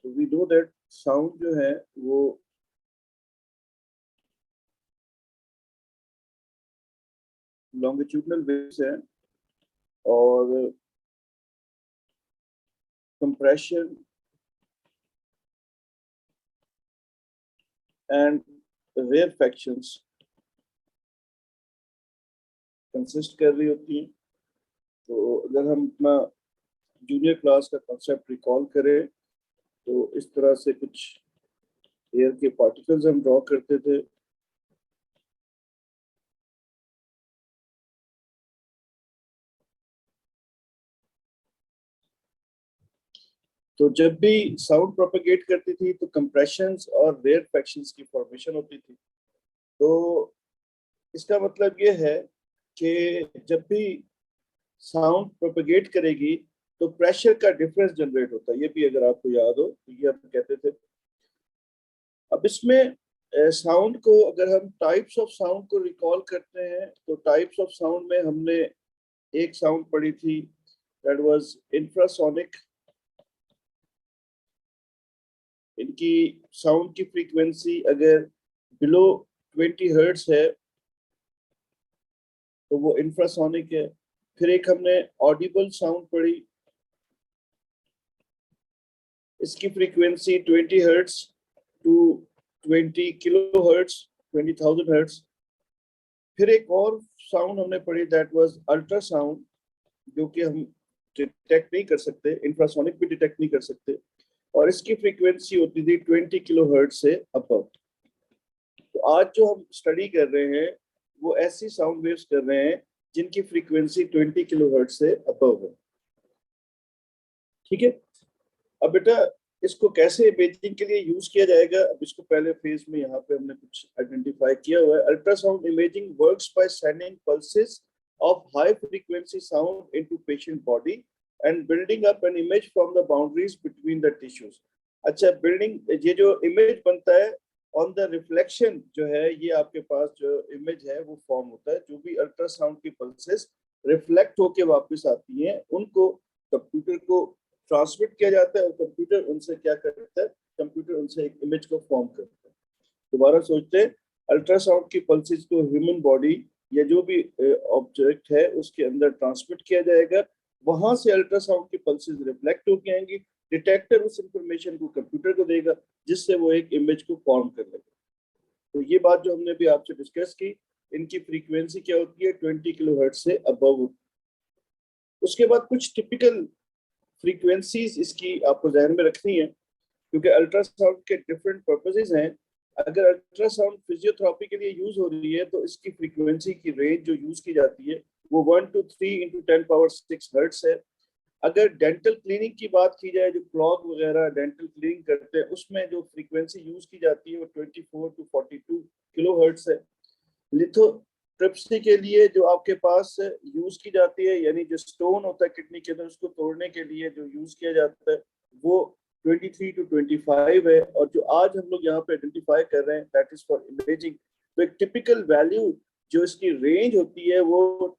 तो we know that sound जो है वो लॉन्गिट्यूडनल वेव्स है, और कंप्रेशन एंड रेयरफैक्शंस कंसिस्ट कर रही होती हैं। तो अगर हम अपना जूनियर क्लास का कॉन्सेप्ट रिकॉल करें तो इस तरह से कुछ एयर के पार्टिकल्स हम ड्रॉ करते थे। तो जब भी साउंड प्रोपेगेट करती थी तो कंप्रेशंस और रेयरफैक्शंस की फॉर्मेशन होती थी। तो इसका मतलब ये है कि जब भी साउंड प्रोपेगेट करेगी तो प्रेशर का डिफरेंस जनरेट होता है। ये भी अगर आपको याद हो तो ये हम कहते थे। अब इसमें साउंड को अगर हम टाइप्स ऑफ साउंड को रिकॉल करते हैं तो टाइप्स ऑफ साउंड में हमने एक साउंड पढ़ी थी, दैट वाज इंफ्रासोनिक। इनकी साउंड की फ्रीक्वेंसी अगर बिलो 20 हर्ट्ज है तो वो इंफ्रासोनिक है। फिर एक हमने ऑडिबल साउंड पढ़ी, इसकी frequency 20 hertz to 20 kilo hertz, 20,000 hertz. फिर एक और साउंड हमने पढ़ी, दैट वाज अल्ट्रासाउंड, जो कि हम डिटेक्ट नहीं कर सकते, इंफ्रासोनिक भी डिटेक्ट नहीं कर सकते, और इसकी फ्रीक्वेंसी होती थी 20 किलो हर्ट्ज से अबव। तो आज जो हम स्टडी कर रहे हैं वो ऐसी साउंड वेव्स कर रहे हैं जिनकी फ्रीक्वेंसी 20 किलो हर्ट्ज से अबव है। ठीक है। अब बेटा इसको कैसे इमेजिंग के लिए यूज किया जाएगा, अब इसको पहले फेज में यहाँ पे हमने कुछ आइडेंटिफाई किया हुआ है। Ultrasound imaging works by sending pulses of high frequency sound into patient body and building up an image from the boundaries between the tissues। अच्छा, बिल्डिंग ये जो इमेज बनता है ऑन द रिफ्लेक्शन जो है, ये आपके पास जो इमेज है वो फॉर्म होता है। जो भी अल्ट्रासाउंड की पल्सेस रिफ्लेक्ट होके वापस आती हैं उनको कंप्यूटर को ट्रांसमिट किया जाता है और कंप्यूटर उनसे क्या करता है, कंप्यूटर उनसे एक इमेज को फॉर्म करता है। दोबारा सोचते हैं, अल्ट्रासाउंड की पल्सेस को ह्यूमन बॉडी या जो भी ऑब्जेक्ट है उसके अंदर ट्रांसमिट किया जाएगा, वहां से अल्ट्रासाउंड की पल्सेस रिफ्लेक्ट होके आएंगी, डिटेक्टर उस इंफॉर्मेशन को कंप्यूटर को देगा जिससे वो एक इमेज को फॉर्म कर लेगा। तो ये बात जो हमने भी आपसे डिस्कस की, इनकी फ्रीक्वेंसी क्या होती है, 20 किलो हर्ट्ज से अबव। उसके बाद कुछ टिपिकल फ्रीक्वेंसीज इसकी आपको ध्यान में रखनी है, क्योंकि अल्ट्रासाउंड के डिफरेंट पर्पसेस हैं। अगर अल्ट्रासाउंड फिजियोथेरेपी के लिए यूज हो रही है तो इसकी फ्रीक्वेंसी की रेंज जो यूज की जाती है वो 1 to 3 into 10⁻⁶ हर्ट्ज है। अगर डेंटल क्लीनिंग की बात की जाए, जो क्लॉग वगैरह डेंटल क्लीनिंग करते हैं उसमें जो फ्रीक्वेंसी यूज की जाती है वो 24 to 42 किलो हर्ट्ज है। लिथोट्रिप्सी के लिए जो आपके पास यूज की जाती है, यानी जो स्टोन होता है किडनी के अंदर उसको तोड़ने के लिए जो यूज किया जाता है वो 23 to 25 है। और जो आज हम लोग यहाँ पे आइडेंटिफाई कर रहे हैं दैट इज फॉर इमेजिंग। तो एक टिपिकल वैल्यू जो इसकी रेंज होती है वो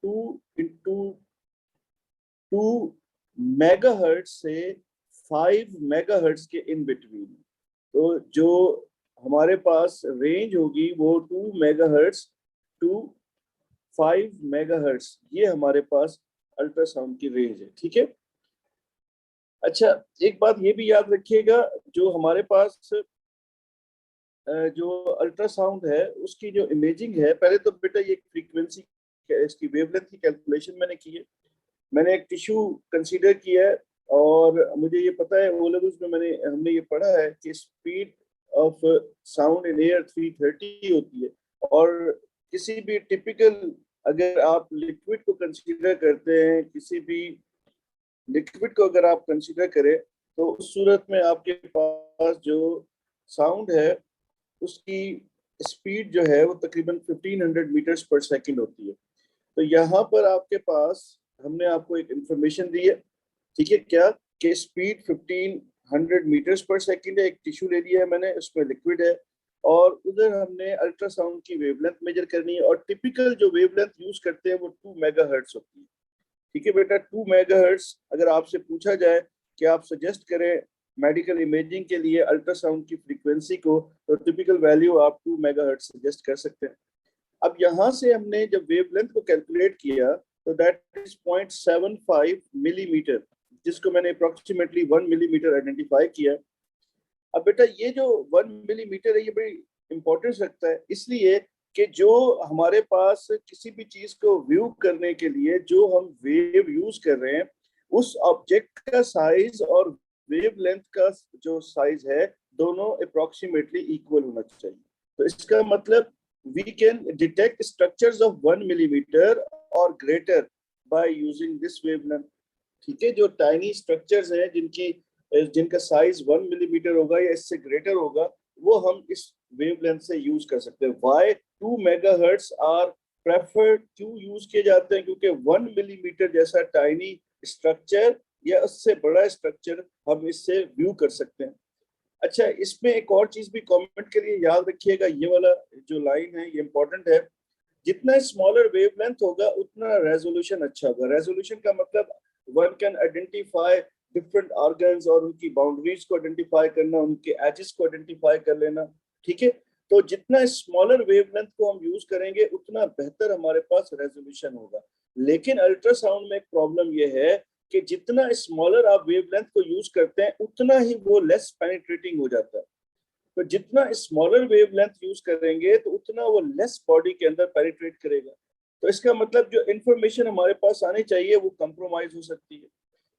2 मेगाहर्ट्ज से 5 मेगाहर्ट्ज के इन बिटवीन। तो जो हमारे पास रेंज होगी वो 2 मेगाहर्ट्ज टू 5 मेगाहर्ट्ज, ये हमारे पास अल्ट्रासाउंड की रेंज है। ठीक है। अच्छा, एक बात ये भी याद रखिएगा, जो हमारे पास जो अल्ट्रासाउंड है उसकी जो इमेजिंग है, पहले तो बेटा ये फ्रीक्वेंसी इसकी वेवलेंथ की कैलकुलेशन मैंने की है। मैंने एक टिश्यू कंसीडर किया है और मुझे ये पता है वो लेवल्स में हमने ये पढ़ा है कि speed of sound in air 330 होती है। और किसी भी टिपिकल, अगर आप लिक्विड को कंसीडर करते हैं, किसी भी लिक्विड को अगर आप कंसीडर करें तो उस सूरत में आपके पास जो साउंड है उसकी स्पीड जो है वो तकरीबन 1500 मीटर्स पर सेकंड होती है। तो यहाँ पर आपके पास हमने आपको एक इंफॉर्मेशन दी है, ठीक है क्या, कि स्पीड 1500 मीटर्स पर सेकंड है। एक टिश्यू ले लिया है मैंने, उसमें लिक्विड है, और उधर हमने अल्ट्रासाउंड की वेवलेंथ मेजर करनी है। और टिपिकल जो वेवलेंथ यूज करते हैं वो 2 मेगाहर्ट्ज होती है। ठीक है बेटा, 2 मेगाहर्ट्ज। अगर आपसे पूछा जाए कि आप सजेस्ट करें मेडिकल इमेजिंग के लिए अल्ट्रासाउंड की फ्रीक्वेंसी को, तो टिपिकल वैल्यू आप 2 मेगाहर्ट्ज सजेस्ट कर सकते हैं। अब यहाँ से हमने जब वेवलेंथ को कैलकुलेट किया तो दैट इज 0.75 मिलीमीटर, जिसको मैंने अप्रोक्सीमेटली 1 मिलीमीटर आइडेंटिफाई किया। अब बेटा ये जो 1 मिलीमीटर है ये बड़ी इंपॉर्टेंस रखता है, इसलिए कि जो हमारे पास किसी भी चीज को व्यू करने के लिए जो हम वेव यूज कर रहे हैं, उस ऑब्जेक्ट का साइज और वेवलेंथ का जो साइज है दोनों अप्रोक्सीमेटली इक्वल होना चाहिए। तो इसका मतलब we can detect structures of 1 millimeter or greater by using this wavelength। ठीक है, जो टाइनी स्ट्रक्चर्स हैं जिनका साइज 1 मिलीमीटर होगा या इससे ग्रेटर होगा, वो हम इस वेवलेंथ से यूज कर सकते हैं। Why 2 मेगाहर्ट्ज आर प्रेफर्ड, क्यों यूज किए जाते हैं? क्योंकि 1 मिलीमीटर जैसा टाइनी स्ट्रक्चर या उससे बड़ा स्ट्रक्चर हम इससे व्यू कर सकते हैं। अच्छा, इसमें एक और चीज भी कमेंट के लिए याद रखिएगा, ये वाला जो लाइन है ये इंपॉर्टेंट है। जितना स्मॉलर वेवलेंथ होगा उतना रेजोल्यूशन अच्छा होगा। रेजोल्यूशन का मतलब one can identify different organs और उनकी बाउंड्रीज को आइडेंटिफाई करना, उनके एजेस को आइडेंटिफाई कर लेना। ठीक है, तो जितना स्मॉलर वेवलेंथ को हम यूज करेंगे उतना बेहतर हमारे पास रेजोल्यूशन होगा। लेकिन अल्ट्रासाउंड में एक प्रॉब्लम यह है कि जितना स्मॉलर आप वेवलेंथ को यूज करते हैं उतना ही वो लेस पेनिट्रेटिंग हो जाता है। तो जितना स्मॉलर वेवलेंथ यूज करेंगे तो उतना वो लेस बॉडी के अंदर पेनिट्रेट करेगा। तो इसका मतलब जो इंफॉर्मेशन हमारे पास आनी चाहिए वो कंप्रोमाइज हो सकती है।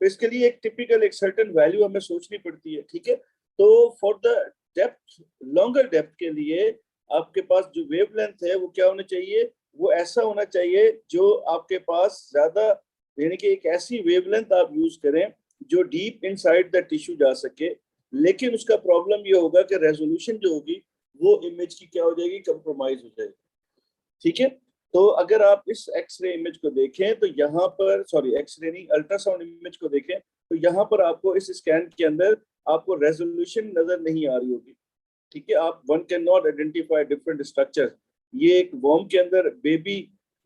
तो इसके लिए एक टिपिकल एक सर्टेन वैल्यू हमें सोचनी पड़ती है। ठीक है, तो for the depth, longer depth के लिए आपके पास जो वेवलेंथ है वो क्या होना चाहिए? वो ऐसा होना चाहिए जो आपके पास ज्यादा, यानी कि एक ऐसी वेवलेंथ आप यूज करें जो डीप इनसाइड द टिश्यू जा सके। लेकिन उसका प्रॉब्लम ये होगा कि रेजोल्यूशन जो होगी वो इमेज की क्या हो जाएगी? कंप्रोमाइज हो जाएगी। ठीक है, तो अगर आप इस एक्सरे इमेज को देखें तो यहाँ पर, सॉरी एक्सरे नहीं, अल्ट्रासाउंड इमेज को देखें तो यहाँ पर आपको इस स्कैन के अंदर आपको रेजोल्यूशन नजर नहीं आ रही होगी। ठीक है, आप one can not identify different structure. ये एक वॉर्म के अंदर बेबी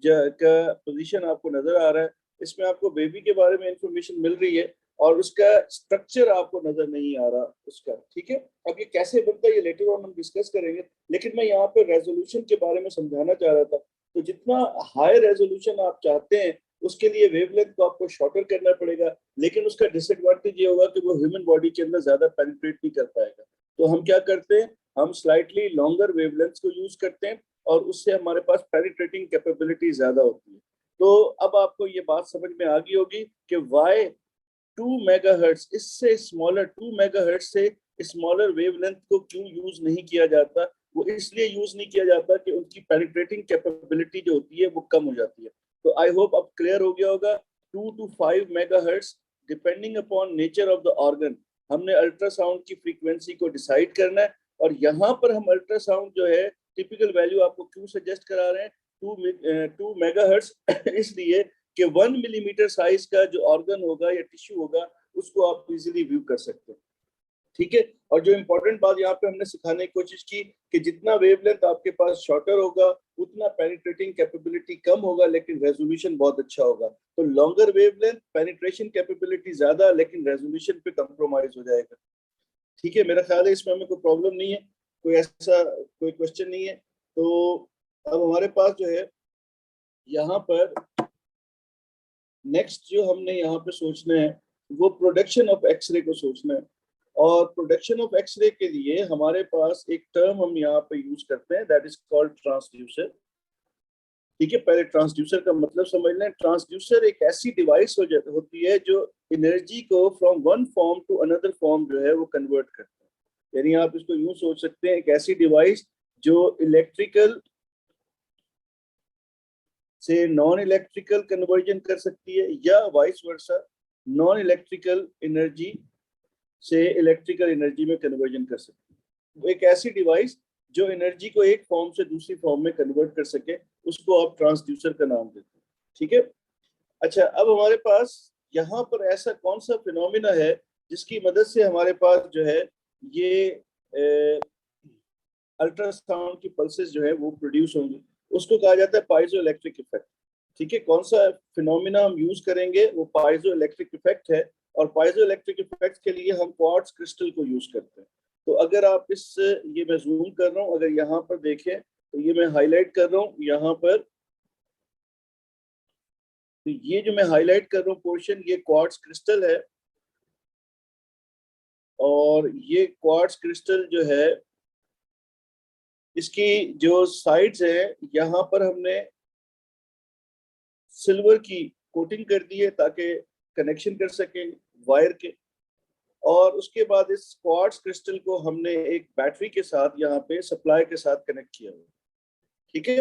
का पोजीशन आपको नजर आ रहा है, इसमें आपको बेबी के बारे में इंफॉर्मेशन मिल रही है और उसका स्ट्रक्चर आपको नजर नहीं आ रहा उसका। ठीक है, अब ये कैसे बनता है ये लेटर ऑन हम डिस्कस करेंगे, लेकिन मैं यहाँ पे रेजोल्यूशन के बारे में समझाना चाह रहा था। तो जितना हाई रेजोल्यूशन आप चाहते हैं उसके लिए वेवलेंथ को आपको शॉर्टर करना पड़ेगा, लेकिन उसका डिसएडवांटेज ये होगा कि वो ह्यूमन बॉडी के अंदर ज्यादा पेनिट्रेट नहीं कर पाएगा। तो हम क्या करते हैं, हम स्लाइटली लॉन्गर वेवलेंथ को यूज करते हैं और उससे हमारे पास पेनिट्रेटिंग कैपेबिलिटी ज्यादा होती है। तो अब आपको ये बात समझ में आ गई होगी कि वाई 2 मेगाहर्ट्ज, इससे स्मॉलर 2 मेगाहर्ट्ज से स्मॉलर वेवलेंथ को क्यों यूज नहीं किया जाता। वो इसलिए यूज नहीं किया जाता कि उनकी पेनिट्रेटिंग कैपेबिलिटी जो होती है वो कम हो जाती है। तो आई होप अब क्लियर हो गया होगा। 2 to 5 megahertz depending upon nature of the organ, हमने अल्ट्रासाउंड की फ्रीक्वेंसी को डिसाइड करना है। और यहाँ पर हम अल्ट्रासाउंड जो है टिपिकल वैल्यू आपको क्यों सजेस्ट करा रहे हैं 2 मेगाहर्ट्ज इसलिए कि 1 मिलीमीटर साइज का जो ऑर्गन होगा या टिश्यू होगा उसको आप इजीली व्यू कर सकते हैं। ठीक है, और जो इंपॉर्टेंट बात यहाँ पे हमने सिखाने की कोशिश की कि जितना वेवलेंथ आपके पास शॉर्टर होगा उतना पेनिट्रेटिंग कैपेबिलिटी कम होगा लेकिन रेजोल्यूशन बहुत अच्छा होगा। तो लॉन्गर वेवलेंथ, पेनिट्रेशन कैपेबिलिटी ज्यादा, लेकिन रेजोल्यूशन पे कंप्रोमाइज हो जाएगा। ठीक है, मेरा ख्याल है इसमें हमें कोई प्रॉब्लम नहीं है, कोई ऐसा कोई क्वेश्चन नहीं है। तो अब हमारे पास जो है यहाँ पर नेक्स्ट जो हमने यहाँ पे सोचना है वो प्रोडक्शन ऑफ एक्सरे को सोचना है। और प्रोडक्शन ऑफ एक्सरे के लिए हमारे पास एक टर्म हम यहाँ पे यूज करते हैं, दैट इज कॉल्ड ट्रांसड्यूसर। ठीक है, पहले ट्रांसड्यूसर का मतलब समझ लें। ट्रांसड्यूसर एक ऐसी डिवाइस होती है जो एनर्जी को from one form to another form जो है वो कन्वर्ट करता है। यानी आप इसको यूं सोच सकते हैं, एक ऐसी डिवाइस जो इलेक्ट्रिकल से नॉन इलेक्ट्रिकल कन्वर्जन कर सकती है या vice versa, non electrical energy से इलेक्ट्रिकल एनर्जी में कन्वर्जन कर सकती है। वो एक ऐसी डिवाइस जो एनर्जी को एक फॉर्म से दूसरी फॉर्म में कन्वर्ट कर सके, उसको आप ट्रांसड्यूसर का नाम देते हैं। ठीक है, अच्छा अब हमारे पास यहाँ पर ऐसा कौन सा फिनोमिना है जिसकी मदद से हमारे पास जो है ये अल्ट्रासाउंड की पल्सेस जो है वो प्रोड्यूस होंगी, उसको कहा जाता है पाइजो इलेक्ट्रिक इफेक्ट। ठीक है, कौन सा फिनोमिना हम यूज करेंगे, वो पाइजो इलेक्ट्रिक इफेक्ट है। और पाइजो इलेक्ट्रिक इफेक्ट के लिए हम क्वार्ट्ज क्रिस्टल को यूज करते हैं। तो अगर आप ये मैं जूम कर रहा हूँ, अगर यहाँ पर देखें तो ये मैं हाईलाइट कर रहा हूँ यहाँ पर, तो ये जो मैं हाईलाइट कर रहा हूँ पोर्शन, ये क्वार्ट्ज क्रिस्टल है। और ये क्वार्ट्ज क्रिस्टल जो है, इसकी जो साइड्स है यहाँ पर हमने सिल्वर की कोटिंग कर दी है ताकि कनेक्शन कर सकें वायर के। और उसके बाद इस क्वार्ट्ज क्रिस्टल को हमने एक बैटरी के साथ यहाँ पे सप्लाई के साथ कनेक्ट किया हुआ। ठीक है,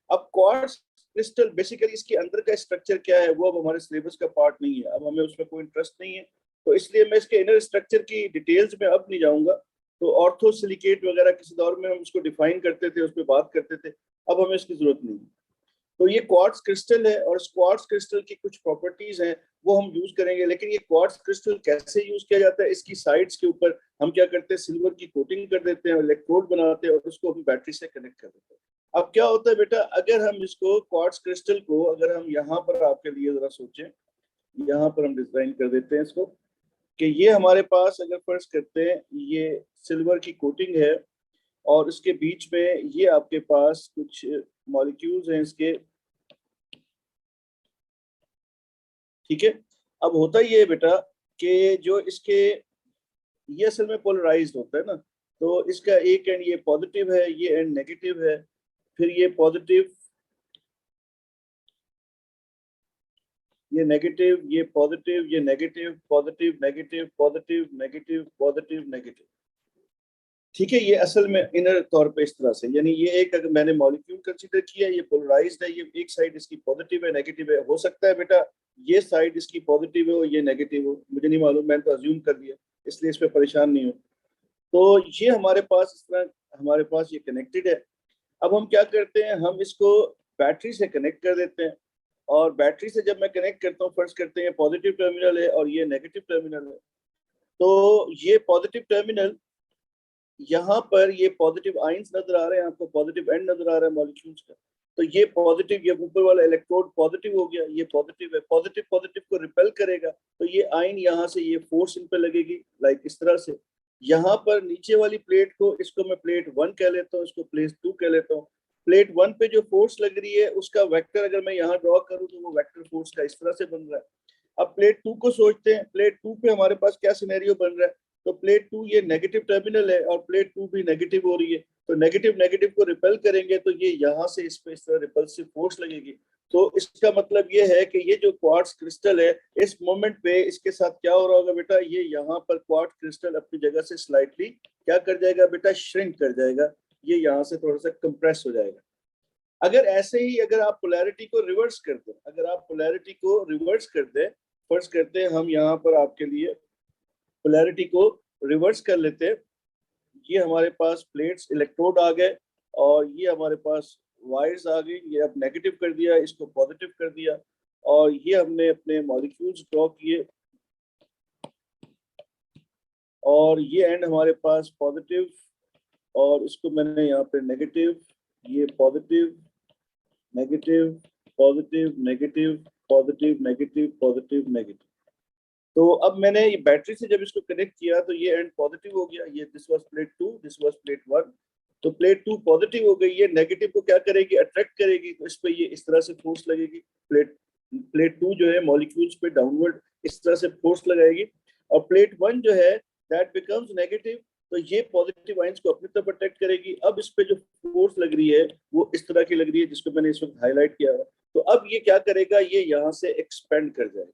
अब क्वार्ट्ज क्रिस्टल बेसिकली इसके अंदर का स्ट्रक्चर क्या है वो अब हमारे सिलेबस का पार्ट नहीं है, अब हमें उसमें कोई इंटरेस्ट नहीं है, तो इसलिए मैं इसके इनर स्ट्रक्चर की डिटेल्स में अब नहीं जाऊंगा। तो ऑर्थोसिलिकेट वगैरह किसी दौर में हम उसको डिफाइन करते थे, उस पर बात करते थे, अब हमें इसकी जरूरत नहीं है। तो ये क्वार्ट्ज क्रिस्टल है और क्वार्ट्ज क्रिस्टल की कुछ प्रॉपर्टीज हैं वो हम यूज करेंगे। लेकिन ये क्वार्ट्ज क्रिस्टल कैसे यूज किया जाता है, इसकी साइड्स के ऊपर हम क्या करते हैं, सिल्वर की कोटिंग कर देते हैं, इलेक्ट्रोड बनाते हैं और उसको हम बैटरी से कनेक्ट कर देते हैं। अब क्या होता है बेटा, अगर हम इसको क्वार्ट्ज क्रिस्टल को अगर हम यहाँ पर आपके लिए जरा सोचें, यहाँ पर हम डिजाइन कर देते हैं इसको कि ये हमारे पास अगर फर्ज करते हैं ये सिल्वर की कोटिंग है और इसके बीच में ये आपके पास कुछ मॉलिक्यूल्स हैं इसके। ठीक है, अब होता ये है बेटा कि जो इसके ये असल में पोलराइज्ड होता है ना, तो इसका एक एंड ये पॉजिटिव है, ये एंड नेगेटिव है, फिर ये पॉजिटिव, ये नेगेटिव, ये पॉजिटिव, ये negative, positive negative, positive negative, positive negative. ठीक है, ये असल में इनर तौर पे इस तरह से, यानी ये एक अगर मैंने मॉलिक्यूल कंसीडर किया, ये पोलराइज्ड है, ये एक साइड इसकी पॉजिटिव है नेगेटिव है, हो सकता है बेटा ये साइड इसकी पॉजिटिव हो ये नेगेटिव हो, मुझे नहीं मालूम, मैंने तो अज्यूम कर दिया, इसलिए इस पर परेशान नहीं हो। तो ये हमारे पास इस तरह हमारे पास ये कनेक्टेड है। अब हम क्या करते हैं, हम इसको बैटरी से कनेक्ट कर देते हैं और बैटरी से जब मैं कनेक्ट करता हूँ, फर्स्ट करते हैं पॉजिटिव टर्मिनल है और ये नेगेटिव टर्मिनल है। तो ये पॉजिटिव टर्मिनल, यहाँ पर ये पॉजिटिव आयंस नजर आ रहे हैं आपको, पॉजिटिव एंड नजर आ रहा है मॉलिक्यूल्स का। तो ये पॉजिटिव, ये ऊपर वाला इलेक्ट्रोड पॉजिटिव हो गया, ये पॉजिटिव है, पॉजिटिव पॉजिटिव को रिपेल करेगा, तो ये आयन यहाँ से ये फोर्स इन पे लगेगी लाइक इस तरह से। यहाँ पर नीचे वाली प्लेट को, इसको मैं प्लेट 1 कह लेता हूँ, इसको प्लेट 2 कह लेता हूँ। प्लेट 1 पे जो फोर्स लग रही है उसका वेक्टर अगर मैं यहाँ ड्रॉ करूँ तो वो वेक्टर फोर्स का इस तरह से बन रहा है। अब प्लेट 2 को सोचते हैं, प्लेट 2 पे हमारे पास क्या सिनेरियो बन रहा है, तो प्लेट 2 ये नेगेटिव टर्मिनल है और प्लेट 2 भी नेगेटिव हो रही है, तो नेगेटिव नेगेटिव को रिपेल करेंगे तो ये यहाँ से इस पे इस तरह रिपल्सिव फोर्स लगेगी। तो इसका मतलब ये है कि ये जो क्वार्ट्ज क्रिस्टल है इस मोमेंट पे इसके साथ क्या हो रहा होगा बेटा, ये यहाँ पर क्वार्ट्ज क्रिस्टल अपनी जगह से स्लाइटली क्या कर जाएगा बेटा, श्रिंक कर जाएगा, ये यहाँ से थोड़ा सा कंप्रेस हो जाएगा। अगर ऐसे ही अगर आप पोलैरिटी को रिवर्स कर दें, अगर आप पोलैरिटी को रिवर्स कर दें, फर्स्ट करते हैं हम यहाँ पर आपके लिए पोलैरिटी को रिवर्स कर लेते हैं, ये हमारे पास प्लेट्स इलेक्ट्रोड आ गए और ये हमारे पास वायर्स आ गई, ये अब नेगेटिव कर दिया, इसको पॉजिटिव कर दिया और ये हमने अपने मॉलिक्यूल्स ड्रॉ किए और ये एंड हमारे पास पॉजिटिव और इसको मैंने यहाँ पे नेगेटिव, ये positive negative positive negative positive negative positive negative. तो अब मैंने ये बैटरी से जब इसको कनेक्ट किया तो ये एंड पॉजिटिव हो गया, ये this was plate 2, this was plate 1, तो प्लेट 2 पॉजिटिव हो गई, ये नेगेटिव को क्या करेगी, अट्रैक्ट करेगी, तो इस पे ये इस तरह से फोर्स लगेगी, प्लेट 2 जो है मॉलिक्यूल्स पे डाउनवर्ड इस तरह से फोर्स लगाएगी और प्लेट 1 जो है दैट बिकम्स नेगेटिव, तो ये पॉजिटिव आयंस को अपनी तरफ अट्रैक्ट करेगी। अब इस पे जो फोर्स लग रही है वो इस तरह की लग रही है जिसको मैंने इस वक्त हाईलाइट किया है, तो अब ये क्या करेगा, ये यहाँ से एक्सपेंड कर जाएगा।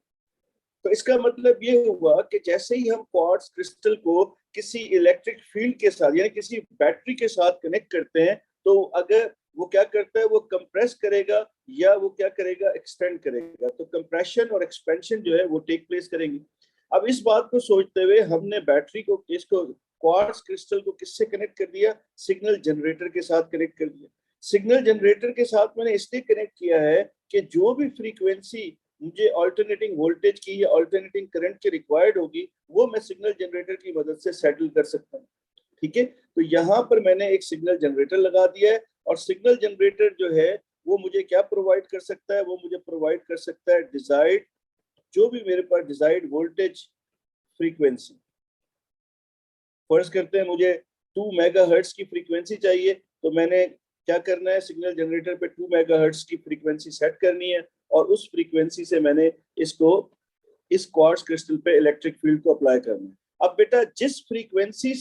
तो इसका मतलब ये हुआ कि जैसे ही हम क्वार्ट्ज क्रिस्टल को किसी इलेक्ट्रिक फील्ड के साथ यानी किसी बैटरी के साथ कनेक्ट करते हैं, तो अगर वो क्या करता है, वो कंप्रेस करेगा या वो क्या करेगा, एक्सटेंड करेगा, तो कंप्रेशन और एक्सपेंशन जो है वो टेक प्लेस करेंगे। अब इस बात को सोचते हुए हमने बैटरी को, इसको क्वार्ट्ज क्रिस्टल को किससे कनेक्ट कर दिया, सिग्नल जनरेटर के साथ कनेक्ट कर दिया। सिग्नल जनरेटर के साथ मैंने इसलिए कनेक्ट किया है कि जो भी फ्रीक्वेंसी मुझे अल्टरनेटिंग वोल्टेज की या अल्टरनेटिंग करंट की रिक्वायर्ड होगी वो मैं सिग्नल जनरेटर की मदद से सेटल कर सकता हूँ। ठीक है, तो यहाँ पर मैंने एक सिग्नल जनरेटर लगा दिया है और सिग्नल जनरेटर जो है वो मुझे क्या प्रोवाइड कर सकता है, वो मुझे प्रोवाइड कर सकता है डिजायर्ड, जो भी मेरे पास डिजायर्ड वोल्टेज फ्रीक्वेंसी, फर्ज करते हैं मुझे 2 मेगाहर्ट्ज की फ्रीक्वेंसी चाहिए, तो मैंने क्या करना है, सिग्नल जनरेटर पे 2 मेगाहर्ट्ज की फ्रीक्वेंसी सेट करनी है और उस फ्रीक्वेंसी से मैंने इसको इस क्वार्ट्ज क्रिस्टल पे इलेक्ट्रिक फील्ड को अप्लाई करना है। अब बेटा जिस फ्रीक्वेंसी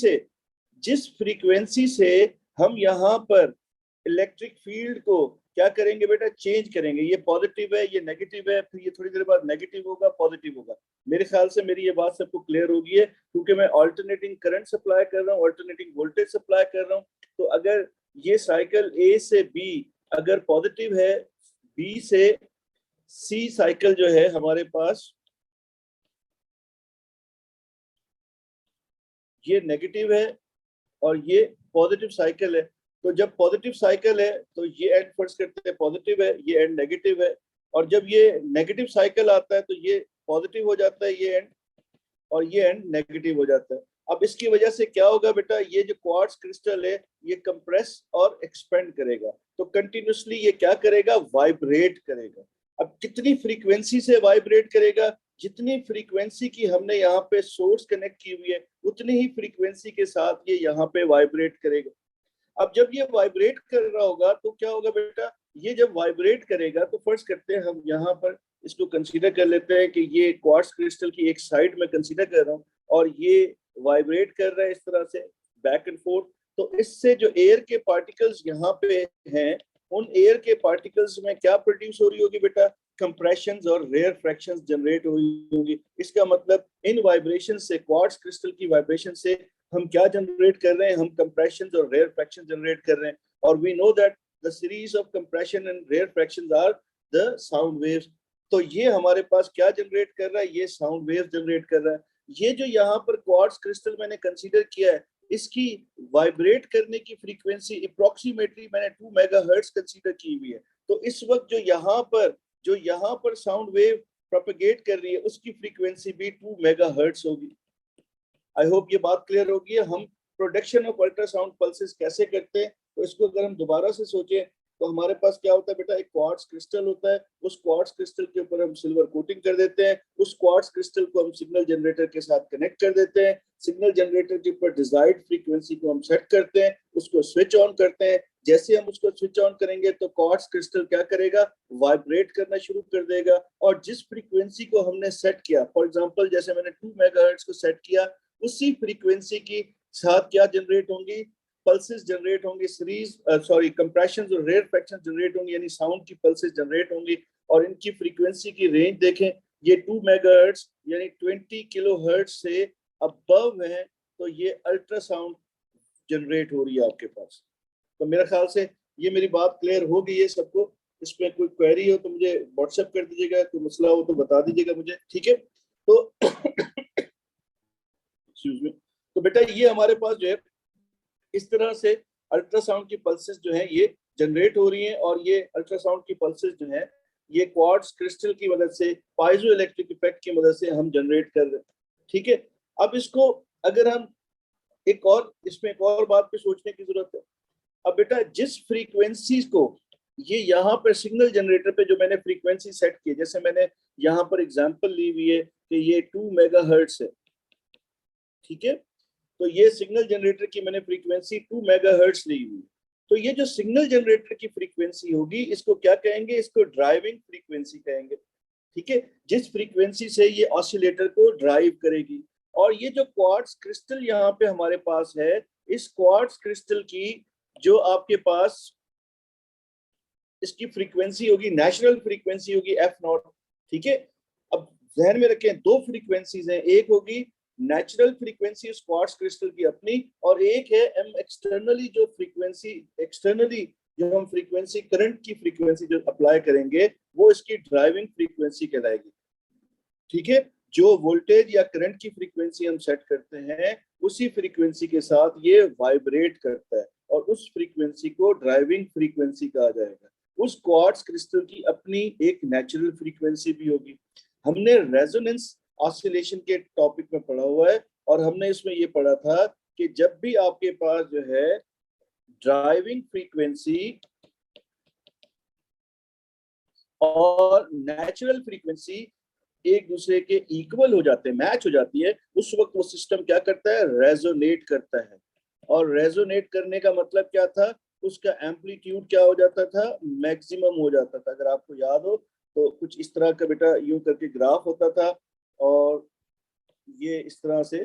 से हम यहाँ पर इलेक्ट्रिक फील्ड को क्या करेंगे बेटा, चेंज करेंगे, ये पॉजिटिव है, ये नेगेटिव है, फिर ये थोड़ी देर बाद नेगेटिव होगा, पॉजिटिव होगा। मेरे ख्याल से मेरी ये बात सबको क्लियर होगी है, क्योंकि मैं ऑल्टरनेटिंग करंट सप्लाई कर रहा हूँ, ऑल्टरनेटिंग वोल्टेज सप्लाई कर रहा हूँ। तो अगर ये साइकिल ए से बी अगर पॉजिटिव है, बी से सी साइकिल जो है हमारे पास ये नेगेटिव है और ये पॉजिटिव साइकिल है, तो जब पॉजिटिव साइकिल है तो ये एंड फर्स्ट करते हैं पॉजिटिव है, ये एंड नेगेटिव है, और जब ये नेगेटिव साइकिल आता है तो ये पॉजिटिव हो जाता है ये एंड, और ये एंड नेगेटिव हो जाता है। अब इसकी वजह से क्या होगा बेटा, ये जो क्वार्ट्ज क्रिस्टल है ये कंप्रेस और एक्सपेंड करेगा, तो कंटिन्यूसली ये क्या करेगा, वाइब्रेट करेगा। अब कितनी फ्रीक्वेंसी से वाइब्रेट करेगा, जितनी फ्रीक्वेंसी की हमने यहाँ पे सोर्स कनेक्ट की हुई है उतनी ही फ्रीक्वेंसी के साथ ये यहाँ पे वाइब्रेट करेगा। अब जब ये वाइब्रेट कर रहा होगा तो क्या होगा बेटा, ये जब वाइब्रेट करेगा तो फर्स्ट करते हैं हम यहाँ पर इसको कंसीडर कर लेते हैं कि ये क्वार्ट्ज क्रिस्टल की एक साइड में कंसीडर कर रहा हूँ और ये वाइब्रेट कर रहा है इस तरह से बैक एंड फोर्थ। तो इससे जो एयर के पार्टिकल्स यहाँ पे हैं, उन एयर के पार्टिकल्स में क्या प्रोड्यूस हो रही होगी बेटा, कंप्रेशंस और रेयर फ्रैक्शंस जनरेट हुई होंगी। इसका मतलब इन वाइब्रेशन से, क्वार्ट्ज क्रिस्टल की वाइब्रेशन से हम क्या जनरेट कर रहे हैं, हम कंप्रेशंस और रेयर फ्रैक्शन जनरेट कर रहे हैं। और we know that the series of compression and rarefactions are the sound waves. तो ये हमारे पास क्या जनरेट कर रहा है, ये साउंड वेव जनरेट कर रहा है। ये जो यहाँ पर क्वार्ट्ज क्रिस्टल मैंने कंसीडर किया है, इसकी वाइब्रेट करने की फ्रीक्वेंसी अप्रोक्सीमेटली मैंने 2 मेगाहर्ट्ज कंसीडर की हुई है। तो इस वक्त जो यहाँ पर साउंड वेव प्रोपेगेट कर रही है उसकी फ्रीक्वेंसी भी 2 मेगाहर्ट्ज होगी। आई होप ये बात क्लियर होगी। हम प्रोडक्शन ऑफ अल्ट्रासाउंड पल्सेस कैसे करते हैं, तो इसको अगर हम दोबारा से सोचें तो हमारे पास क्या होता है बेटा, एक क्वार्ट्ज क्रिस्टल होता है, उस क्वार्ट्ज क्रिस्टल के ऊपर हम सिल्वर कोटिंग कर देते हैं, उस क्वार्ट्ज क्रिस्टल को हम सिग्नल जनरेटर के साथ कनेक्ट कर देते हैं, सिग्नल जनरेटर के ऊपर डिजायर्ड फ्रीक्वेंसी को हम सेट करते हैं, उसको स्विच ऑन करते हैं। जैसे हम उसको स्विच ऑन करेंगे तो क्वार्ट्ज क्रिस्टल क्या करेगा, वाइब्रेट करना शुरू कर देगा, और जिस फ्रीक्वेंसी को हमने सेट किया, फॉर एग्जांपल जैसे मैंने 2 मेगाहर्ट्ज को सेट किया, उसी फ्रीक्वेंसी की साथ क्या जनरेट होंगी, पल्सेस जनरेट होंगी, सीरीज कंप्रेशन और रेयर फ्रैक्शन जनरेट होंगी, यानी साउंड की पल्सेस जनरेट होंगी। और इनकी फ्रीक्वेंसी की रेंज देखें, ये 2 मेगाहर्ट्ज यानी 20 किलोहर्ट्ज से अबव है, तो ये अल्ट्रासाउंड जनरेट हो रही है आपके पास। तो मेरे ख्याल से ये मेरी बात क्लियर हो गई है सबको। इसमें कोई क्वेरी हो तो मुझे व्हाट्सएप कर दीजिएगा, कोई मसला हो तो बता दीजिएगा मुझे, ठीक है। तो एक्सक्यूज मी, तो बेटा ये हमारे पास जो है इस तरह से अल्ट्रासाउंड की पल्सेस जो है ये जनरेट हो रही हैं, और ये अल्ट्रासाउंड की पल्सेस जो है ये क्वार्ट्ज क्रिस्टल की मदद से, पाइजो इलेक्ट्रिक इफेक्ट की मदद से हम जनरेट कर रहे हैं, ठीक है। अब इसको अगर हम इसमें एक और बात पे सोचने की जरूरत है। अब बेटा जिस फ्रीक्वेंसी को ये यहाँ पर सिग्नल जनरेटर पे जो मैंने फ्रीक्वेंसी सेट की, जैसे मैंने यहाँ पर एग्जांपल ली हुई है कि ये 2 मेगाहर्ट्ज है, ठीक है, तो ये सिग्नल जनरेटर की मैंने फ्रीक्वेंसी 2 मेगाहर्ट्ज ली हुई। तो ये जो सिग्नल जनरेटर की फ्रीक्वेंसी होगी इसको क्या कहेंगे, इसको ड्राइविंग फ्रीक्वेंसी कहेंगे, ठीक है, जिस फ्रीक्वेंसी से ये ऑसिलेटर को ड्राइव करेगी। और ये जो क्वार्ट्ज क्रिस्टल यहाँ पे हमारे पास है, इस क्वार्ट्ज क्रिस्टल की जो आपके पास इसकी फ्रीक्वेंसी होगी, नेचुरल फ्रीक्वेंसी होगी F0, ठीक है। अब ध्यान में रखें, दो फ्रीक्वेंसीज हैं, एक होगी नेचुरल फ्रीक्वेंसी उस क्वार्ट्ज क्रिस्टल की अपनी, और एक है हम एक्सटर्नली जो फ्रीक्वेंसी, एक्सटर्नली जो हम फ्रीक्वेंसी करंट की फ्रीक्वेंसी जो अप्लाई करेंगे वो इसकी ड्राइविंग फ्रीक्वेंसी कहलाएगी, ठीक है। जो वोल्टेज या करंट की फ्रीक्वेंसी हम सेट करते हैं उसी फ्रीक्वेंसी के साथ ये वाइब्रेट करता है, और उस फ्रीक्वेंसी को ड्राइविंग फ्रीक्वेंसी कहा जाएगा। उस क्वार्ट्ज क्रिस्टल की अपनी एक नेचुरल फ्रीक्वेंसी भी होगी। हमने रेजोनेंस ऑसिलेशन के टॉपिक में पढ़ा हुआ है, और हमने इसमें ये पढ़ा था कि जब भी आपके पास जो है ड्राइविंग फ्रीक्वेंसी और नेचुरल फ्रीक्वेंसी एक दूसरे के इक्वल हो जाते हैं, मैच हो जाती है, उस वक्त वो सिस्टम क्या करता है, रेजोनेट करता है। और रेजोनेट करने का मतलब क्या था, उसका एम्पलीट्यूड क्या हो जाता था, मैक्सिमम हो जाता था। अगर आपको याद हो तो कुछ इस तरह का बेटा यूं करके ग्राफ होता था, और ये इस तरह से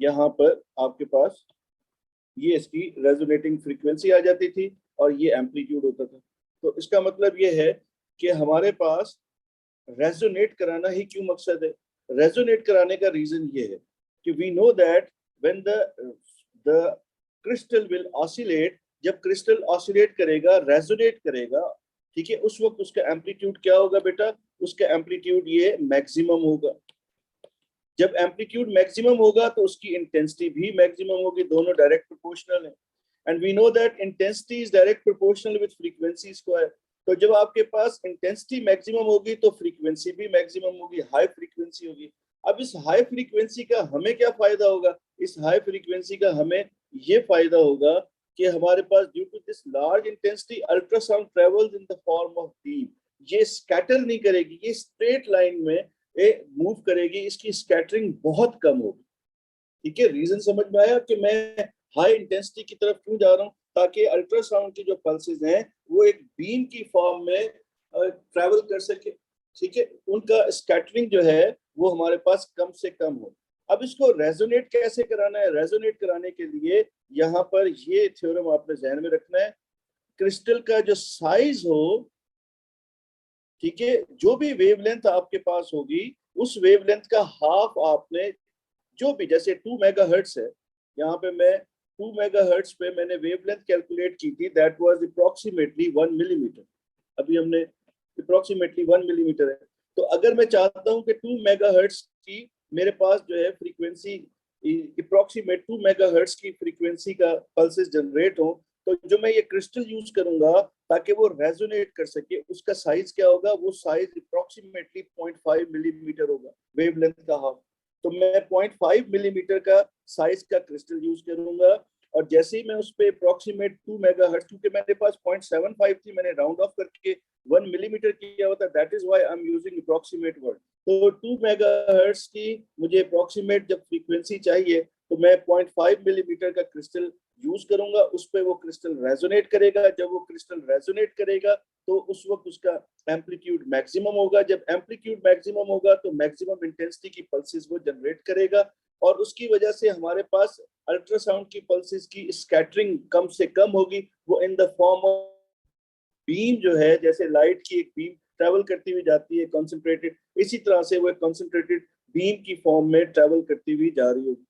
यहाँ पर आपके पास ये इसकी रेजोनेटिंग फ्रीक्वेंसी आ जाती थी, और ये एम्पलीट्यूड होता था। तो इसका मतलब ये है कि हमारे पास रेजोनेट कराना ही क्यों मकसद है। रेजोनेट कराने का रीजन ये है कि we know that when the crystal will oscillate, जब क्रिस्टल ऑसिलेट करेगा, रेजोनेट करेगा, ठीक है, उस वक्त उसका एम्पलीट्यूड क्या होगा बेटा, उसका एम्पलीट्यूड ये मैक्सिमम होगा। जब एम्पलीट्यूड मैक्सिमम होगा तो उसकी इंटेंसिटी भी मैक्सिमम होगी, दोनों डायरेक्ट प्रोपोर्शनल है। And we know that intensity is direct proportional with frequency square. तो जब आपके पास इंटेंसिटी मैक्सिमम होगी तो फ्रीक्वेंसी भी मैक्सिमम होगी, हाई फ्रीक्वेंसी होगी। अब इस हाई फ्रीक्वेंसी का हमें क्या फायदा होगा, इस हाई फ्रीक्वेंसी का हमें ये फायदा होगा कि हमारे पास due to this large intensity ultrasound travels in the form of beam. ये स्कैटर नहीं करेगी, ये स्ट्रेट लाइन में मूव करेगी, इसकी स्कैटरिंग बहुत कम होगी। ठीक है, रीजन समझ में आया कि मैं हाई इंटेंसिटी की तरफ क्यों जा रहा हूं, ताकि अल्ट्रासाउंड की जो पल्सेस हैं वो एक बीम की फॉर्म में ट्रैवल कर सके। ठीक है, उनका स्कैटरिंग जो है वो हमारे पास कम से कम हो। अब इसको रेजोनेट कैसे कराना है, रेजोनेट कराने के लिए यहाँ पर ये थ्योरम आपने ध्यान में रखना है, क्रिस्टल का जो साइज हो, ठीक है, जो भी वेवलेंथ आपके पास होगी उस वेवलेंथ का हाफ आपने, जो भी, जैसे 2 मेगाहर्ट्ज है, यहाँ पे मैं 2 मेगाहर्ट्ज पे मैंने वेवलेंथ कैलकुलेट की थी, दैट वाज अप्रोक्सीमेटली 1 मिलीमीटर। अभी हमने अप्रोक्सीमेटली 1 मिलीमीटर है। तो अगर मैं चाहता हूँ कि 2 मेगाहर्ट्ज की मेरे पास जो है फ्रीक्वेंसी, अप्रोक्सीमेट 2 मेगाहर्ट्ज की फ्रीक्वेंसी का पल्सेस जनरेट हो, तो जो मैं ये क्रिस्टल यूज करूंगा ताकि वो रेजोनेट कर सके, उसका साइज क्या होगा, वो साइज अप्रोक्सीमेटली 0.5 मिलीमीटर होगा, वेवलेंथ का हाफ। तो मैं 0.5 मिलीमीटर का साइज का क्रिस्टल यूज करूंगा, और जैसे ही मैं उस पर अप्रोक्सीमेट 2 मेगाहर्ट्ज, क्योंकि मेरे पास 0.75 थी, मैंने राउंड ऑफ करके 1 मिलीमीटर किया होता, that is why I am using approximate word. तो 2 मेगाहर्ट्ज की मुझे अप्रोक्सीमेट जब फ्रीक्वेंसी चाहिए, तो मैं 0.5 मिलीमीटर का क्रिस्टल यूज करूंगा, उस पर वो क्रिस्टल रेजोनेट करेगा। जब वो क्रिस्टल रेजोनेट करेगा तो उस वक्त उसका एम्पलीट्यूड मैक्सिमम होगा। जब एम्पलीट्यूड मैक्सिमम होगा तो मैक्सिमम इंटेंसिटी की पल्सेस वो जनरेट करेगा, और उसकी वजह से हमारे पास अल्ट्रासाउंड की पल्सेस की स्कैटरिंग कम से कम होगी, वो इन द फॉर्म ऑफ बीम जो है, जैसे लाइट की एक बीम ट्रेवल करती हुई जाती है कॉन्सेंट्रेटेड, इसी तरह से वो कॉन्सेंट्रेटेड बीम की फॉर्म में ट्रेवल करती हुई जा रही होगी।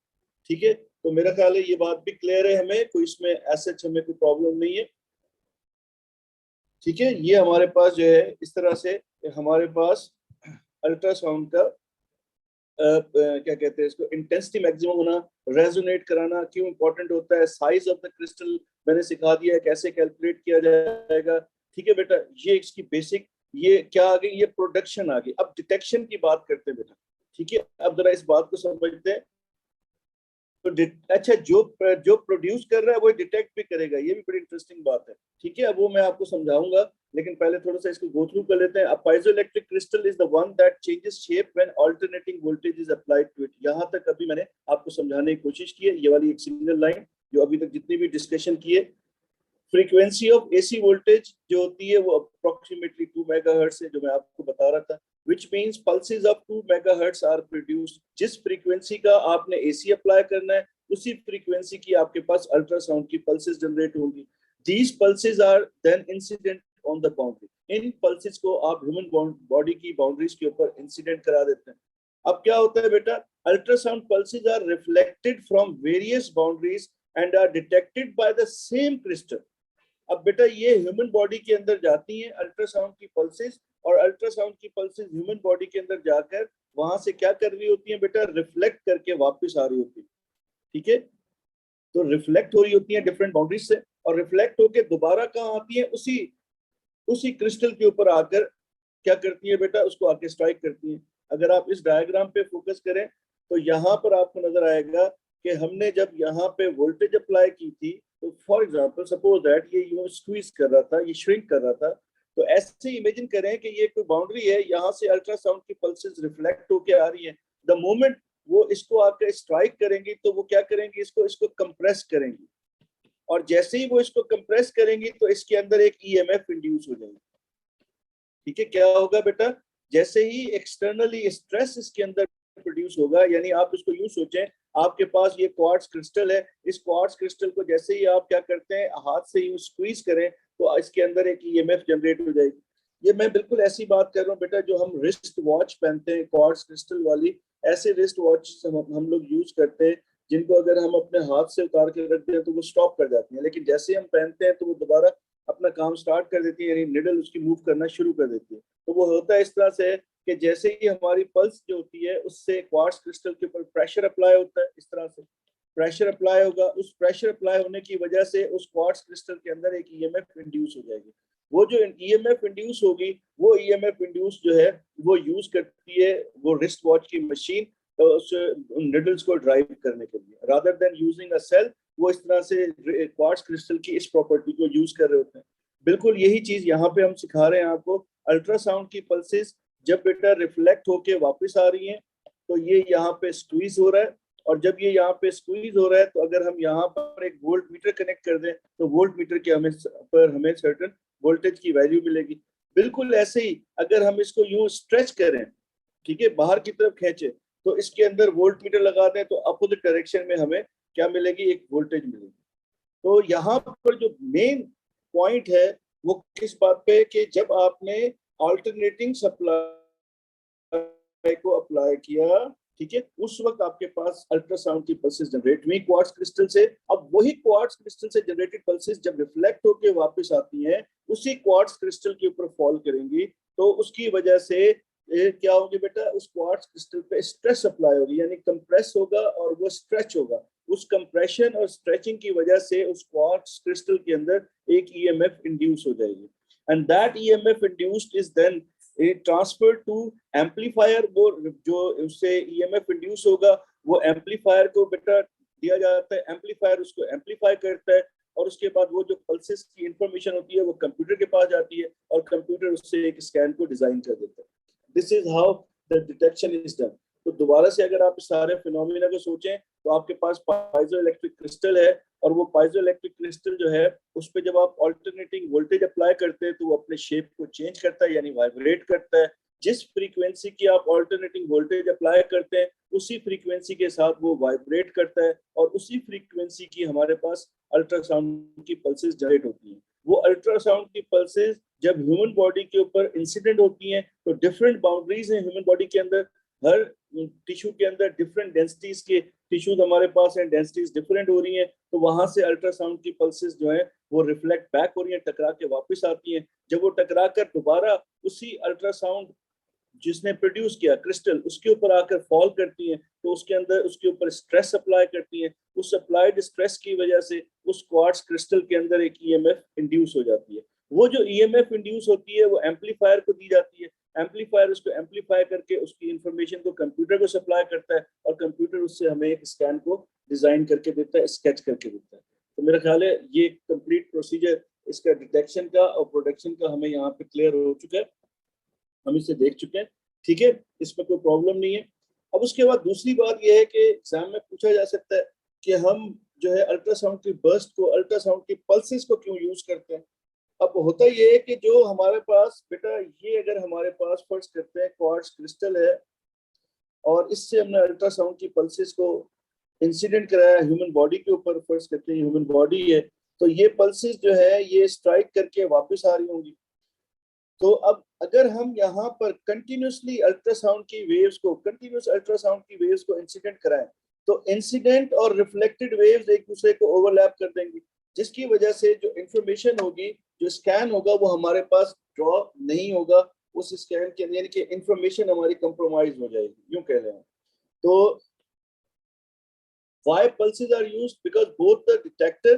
ठीक है, तो मेरा ख्याल है ये बात भी क्लियर है, हमें कोई इसमें ऐसे हमें कोई प्रॉब्लम नहीं है। ठीक है, ये हमारे पास जो है इस तरह से हमारे पास अल्ट्रासाउंड का क्या कहते हैं इसको, इंटेंसिटी मैक्सिमम होना, रेजोनेट कराना क्यों इंपॉर्टेंट होता है, साइज ऑफ द क्रिस्टल मैंने सिखा दिया है कैसे कैलकुलेट किया जाएगा। ठीक है बेटा, ये इसकी बेसिक, ये क्या आ गई, ये प्रोडक्शन आ गई। अब डिटेक्शन की बात करते हैं बेटा। ठीक है, अब जरा इस बात को समझते हैं। तो अच्छा, जो जो प्रोड्यूस कर रहा है वो डिटेक्ट भी करेगा, ये भी बड़ी इंटरेस्टिंग बात है। ठीक है, अब वो मैं आपको समझाऊंगा, लेकिन पहले थोड़ा सा इसको गो थ्रू कर लेते हैं। A piezoelectric crystal is the one that changes shape when alternating voltage is applied to it. यहाँ तक अभी मैंने आपको समझाने की कोशिश की है, ये वाली एक सिंगल लाइन जो अभी तक जितनी भी डिस्कशन की है। फ्रीक्वेंसी ऑफ एसी वोल्टेज जो होती है वो अप्रोक्सीमेटली 2 मेगाहर्ट्ज है, जो मैं आपको बता रहा था, which means pulses of 2 megahertz are produced। जिस फ्रीक्वेंसी का आपने एसी अप्लाई करना है उसी फ्रीक्वेंसी की आपके पास अल्ट्रासाउंड की पल्सेस जनरेट होंगी। These pulses are then incident on the boundary। In pulses को आप ह्यूमन बॉडी की बाउंड्रीज के ऊपर इंसिडेंट करा देते हैं। अब क्या होता है बेटा, ultrasound pulses are reflected from various boundaries and are detected by the same crystal. अब बेटा ये ह्यूमन बॉडी के अंदर जाती हैं अल्ट्रासाउंड की पल्सेस, और अल्ट्रासाउंड की पल्सेस ह्यूमन बॉडी के अंदर जाकर वहां से क्या कर रही होती हैं बेटा, रिफ्लेक्ट करके वापस आ रही होती है। ठीक है, तो रिफ्लेक्ट हो रही होती है डिफरेंट बाउंड्रीज से, और रिफ्लेक्ट होकर दोबारा कहाँ आती है, उसी उसी क्रिस्टल के ऊपर आकर क्या करती है बेटा, उसको आके स्ट्राइक करती है। अगर आप इस डायग्राम पे फोकस करें तो यहाँ पर आपको नजर आएगा कि हमने जब यहाँ पे वोल्टेज अप्लाई की थी तो फॉर एग्जांपल सपोज दैट ये यूं स्क्वीज कर रहा था, ये श्रिंक कर रहा था, तो ऐसे इमेजिन करें कि ये कोई बाउंड्री है, यहाँ से अल्ट्रासाउंड की पल्सेस रिफ्लेक्ट होके आ रही हैं। द मोमेंट वो इसको आकर स्ट्राइक करेंगी तो वो क्या करेंगी, इसको इसको कंप्रेस करेंगी, और जैसे ही वो इसको कंप्रेस करेंगी तो इसके अंदर एक ईएमएफ इंड्यूस हो जाएगी। ठीक है, क्या होगा बेटा, जैसे ही एक्सटर्नली स्ट्रेस इसके अंदर प्रोड्यूस होगा, यानी आप इसको यूं सोचें, आपके पास ये क्वार्ट्ज क्रिस्टल है, इस क्वार्ट्ज क्रिस्टल को जैसे ही आप क्या करते हैं, हाथ से यूं स्क्वीज करें तो इसके अंदर एक ईएमएफ जनरेट हो जाएगी। ये मैं बिल्कुल ऐसी बात कर रहा हूँ बेटा, जो हम रिस्ट वॉच पहनते हैं क्वार्ट्ज क्रिस्टल वाली, ऐसे रिस्ट वॉच हम लोग यूज करते हैं, जिनको अगर हम अपने हाथ से उतार के रखते हैं तो वो स्टॉप कर जाती हैं, लेकिन जैसे हम पहनते हैं तो वो दोबारा अपना काम स्टार्ट कर देती है, यानी निडल उसकी मूव करना शुरू कर देती है। तो वो होता है इस तरह से कि जैसे ही हमारी पल्स जो होती है उससे क्वार्ट्ज क्रिस्टल के ऊपर प्रेशर अप्लाई होता है, इस तरह से प्रेशर अप्लाई होगा, उस प्रेशर अप्लाई होने की वजह से उस क्वार्ट्ज क्रिस्टल के अंदर एक ईएमएफ इंड्यूस हो जाएगी। वो जो ईएमएफ इंड्यूस होगी, वो ईएमएफ इंड्यूस जो है वो यूज करती है वो रिस्ट वॉच की मशीन उस निडल्स को ड्राइव करने के लिए, rather than using a cell, वो इस तरह से क्वार्ट्ज क्रिस्टल की इस प्रॉपर्टी को यूज कर रहे होते हैं। बिल्कुल यही चीज यहाँ पे हम सिखा रहे हैं आपको। अल्ट्रासाउंड की पल्सेस जब बेटा रिफ्लेक्ट होके वापस आ रही हैं तो ये यहाँ पे स्क्वीज हो रहा है, और जब ये यहाँ पे स्क्वीज हो रहा है तो अगर हम यहाँ पर एक वोल्ट मीटर कनेक्ट कर दें तो वोल्ट मीटर के हमें सर्टेन वोल्टेज की वैल्यू मिलेगी। बिल्कुल ऐसे ही अगर हम इसको यूं स्ट्रेच करें, ठीक है, बाहर की तरफ खींचे, तो इसके अंदर वोल्ट मीटर लगा दें तो अपोजिट डायरेक्शन में हमें क्या मिलेगी, एक वोल्टेज मिलेगी। तो यहाँ पर जो मेन पॉइंट है वो किस बात पे, कि जब आपने ऑल्टरनेटिंग सप्लाई को अप्लाई किया, ठीक है, उस वक्त आपके पास अल्ट्रासाउंड की पल्सेस जनरेट हुई क्वार्ट्ज क्रिस्टल से। अब वही क्वार्ट्ज क्रिस्टल से जनरेटेड पल्सेस जब रिफ्लेक्ट होकर वापस आती हैं, उसी क्वार्ट्ज क्रिस्टल के ऊपर फॉल करेंगी, तो उसकी वजह से क्या होगी बेटा, उस क्वार्ट्ज क्रिस्टल पे स्ट्रेस अप्लाई होगी, यानी कंप्रेस होगा और वो स्ट्रेच होगा। उस कंप्रेशन और स्ट्रेचिंग की वजह से उस क्वार्ट्ज क्रिस्टल के अंदर एक ईएमएफ इंड्यूस हो जाएगी, and that EMF induced is then transfer to amplifier. वो जो उससे ईएमएफ इंड्यूस होगा वो एम्पलीफायर को बेटा दिया जाता है, एम्पलीफायर उसको एम्पलीफाई करता है, और उसके बाद वो जो पल्सेस की इंफॉर्मेशन होती है वो कंप्यूटर के पास जाती है, और कंप्यूटर उससे एक स्कैन को डिजाइन कर देता है। This is how the detection is done. तो दोबारा से अगर आप सारे फिनोमिना को सोचें तो आपके पास पाइजो इलेक्ट्रिक क्रिस्टल है, और वो पाइजो इलेक्ट्रिक क्रिस्टल जो है उस पर जब आप ऑल्टरनेटिंग वोल्टेज अप्लाई करते हैं तो वो अपने शेप को चेंज करता है, यानी वाइब्रेट करता है। जिस फ्रीक्वेंसी की आप ऑल्टरनेटिंग वोल्टेज अप्लाई करते हैं उसी फ्रीक्वेंसी के साथ वो वाइब्रेट करता है, और उसी फ्रीक्वेंसी की हमारे पास अल्ट्रासाउंड की पल्सेस जनरेट होती हैं। वो अल्ट्रासाउंड की पल्सेस जब ह्यूमन बॉडी के ऊपर इंसिडेंट होती हैं तो डिफरेंट बाउंड्रीज हैं ह्यूमन बॉडी के अंदर, हर टिश्यू के अंदर डिफरेंट डेंसिटीज के टिश्यूज हमारे पास हैं, डेंसिटीज डिफरेंट हो रही हैं, तो वहां से अल्ट्रासाउंड की पल्सेस जो है वो रिफ्लेक्ट बैक हो रही हैं, टकरा के वापस आती हैं। जब वो टकरा कर दोबारा उसी अल्ट्रासाउंड जिसने प्रोड्यूस किया क्रिस्टल उसके ऊपर आकर फॉल करती हैं, तो उसके अंदर उसके ऊपर स्ट्रेस अप्लाई करती हैं, उस अप्लाइड स्ट्रेस की वजह से उस क्वार्ट्ज क्रिस्टल के अंदर एक ईएमएफ इंड्यूस हो जाती है। वो जो ईएमएफ इंड्यूस होती है वो एम्पलीफायर को दी जाती है, एम्पलीफायर उसको एम्पलीफाई करके उसकी इंफॉर्मेशन को कंप्यूटर को सप्लाई करता है, और कंप्यूटर उससे हमें एक स्कैन को डिजाइन करके देता है, स्केच करके देता है। तो मेरा ख्याल है ये कंप्लीट प्रोसीजर इसका डिटेक्शन का और प्रोडक्शन का हमें यहाँ पे क्लियर हो चुका है, हम इसे देख चुके हैं, ठीक है, इसमें कोई प्रॉब्लम नहीं है। अब उसके बाद दूसरी बात यह है कि एग्जाम में पूछा जा सकता है कि हम जो है अल्ट्रासाउंड की बर्स्ट को, अल्ट्रासाउंड की पल्सेस को क्यों यूज करते हैं। अब होता ये है कि जो हमारे पास बेटा, ये अगर हमारे पास फर्ज करते हैं क्वार्ट्ज क्रिस्टल है, और इससे हमने अल्ट्रासाउंड की पल्सेस को इंसिडेंट कराया ह्यूमन बॉडी के ऊपर, फर्ज करते हैं ह्यूमन बॉडी है, तो ये पल्सेस जो है ये स्ट्राइक करके वापस आ रही होंगी। तो अब अगर हम यहाँ पर कंटिन्यूसली अल्ट्रासाउंड की वेव्स को, कंटिन्यूस अल्ट्रासाउंड की वेव्स को इंसिडेंट कराएं, तो इंसिडेंट और रिफ्लेक्टेड वेव्स एक दूसरे को ओवरलैप कर देंगी, जिसकी वजह से जो इंफॉर्मेशन होगी, जो स्कैन होगा, वो हमारे पास ड्रॉ नहीं होगा उस स्कैन के, यानी कि इंफॉर्मेशन हमारी कंप्रोमाइज हो जाएगी, यूं कह रहे हैं। तो why pulses are used? Because both the detector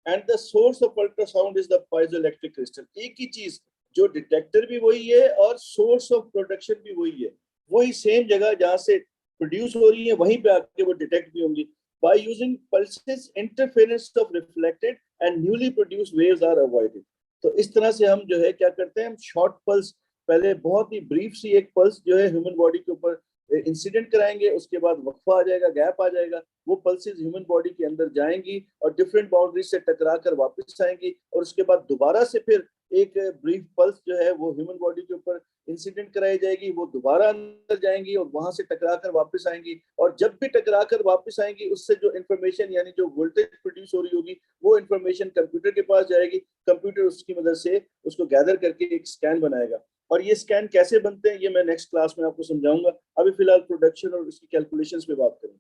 and the source of ultrasound is the piezoelectric crystal. एक ही चीज, जो डिटेक्टर भी वही है और सोर्स ऑफ प्रोडक्शन भी वही है, वही सेम जगह जहां से प्रोड्यूस हो रही है वहीं पे आके वो डिटेक्ट भी होंगी। by using pulses interference of reflected and newly produced waves are avoided। तो इस तरह से हम जो है क्या करते हैं, हम शॉर्ट पल्स, पहले बहुत ही ब्रीफ सी एक पल्स जो है ह्यूमन बॉडी के ऊपर इंसिडेंट कराएंगे, उसके बाद वक्फा आ जाएगा, गैप आ जाएगा, वो पल्सेस ह्यूमन बॉडी के अंदर जाएंगी और डिफरेंट बाउंड्री से टकरा कर वापस आएंगी, और उसके बाद दोबारा से फिर एक ब्रीफ पल्स जो है वो ह्यूमन बॉडी के ऊपर इंसिडेंट कराई जाएगी, वो दोबारा अंदर जाएंगी और वहां से टकरा कर वापस आएंगी, और जब भी टकरा कर वापस आएंगी उससे जो इंफॉर्मेशन यानी जो वोल्टेज प्रोड्यूस हो रही होगी वो इंफॉर्मेशन कंप्यूटर के पास जाएगी, कंप्यूटर उसकी मदद से उसको गैदर करके एक स्कैन बनाएगा। और ये स्कैन कैसे बनते हैं ये मैं नेक्स्ट क्लास में आपको समझाऊंगा, अभी फिलहाल प्रोडक्शन और इसकी कैलकुलेशंस पे बात करेंगे।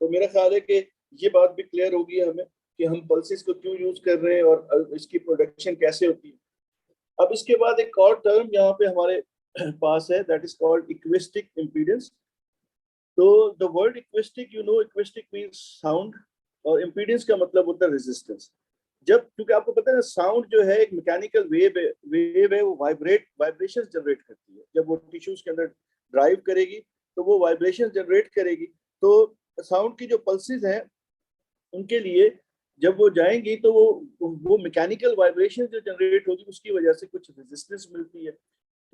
तो मेरा ख्याल है कि ये बात भी क्लियर होगी हमें कि हम पल्सेस को क्यों यूज कर रहे हैं और इसकी प्रोडक्शन कैसे होती है। अब इसके बाद एक और टर्म यहाँ पे हमारे पास है, that is called acoustic impedance. तो the word acoustic, you know acoustic means sound, और इम्पीडेंस का मतलब होता है रेजिस्टेंस। जब, क्योंकि आपको पता है ना साउंड जो है एक मैकेनिकल वेव है, वो वाइब्रेशन जनरेट करती है, जब वो टिश्यूज के अंदर ड्राइव करेगी तो वो वाइब्रेशन जनरेट करेगी। तो साउंड की जो पल्सेस हैं उनके लिए जब वो जाएंगी तो वो मैकेनिकल वाइब्रेशन जो जनरेट होगी उसकी वजह से कुछ रेजिस्टेंस मिलती है,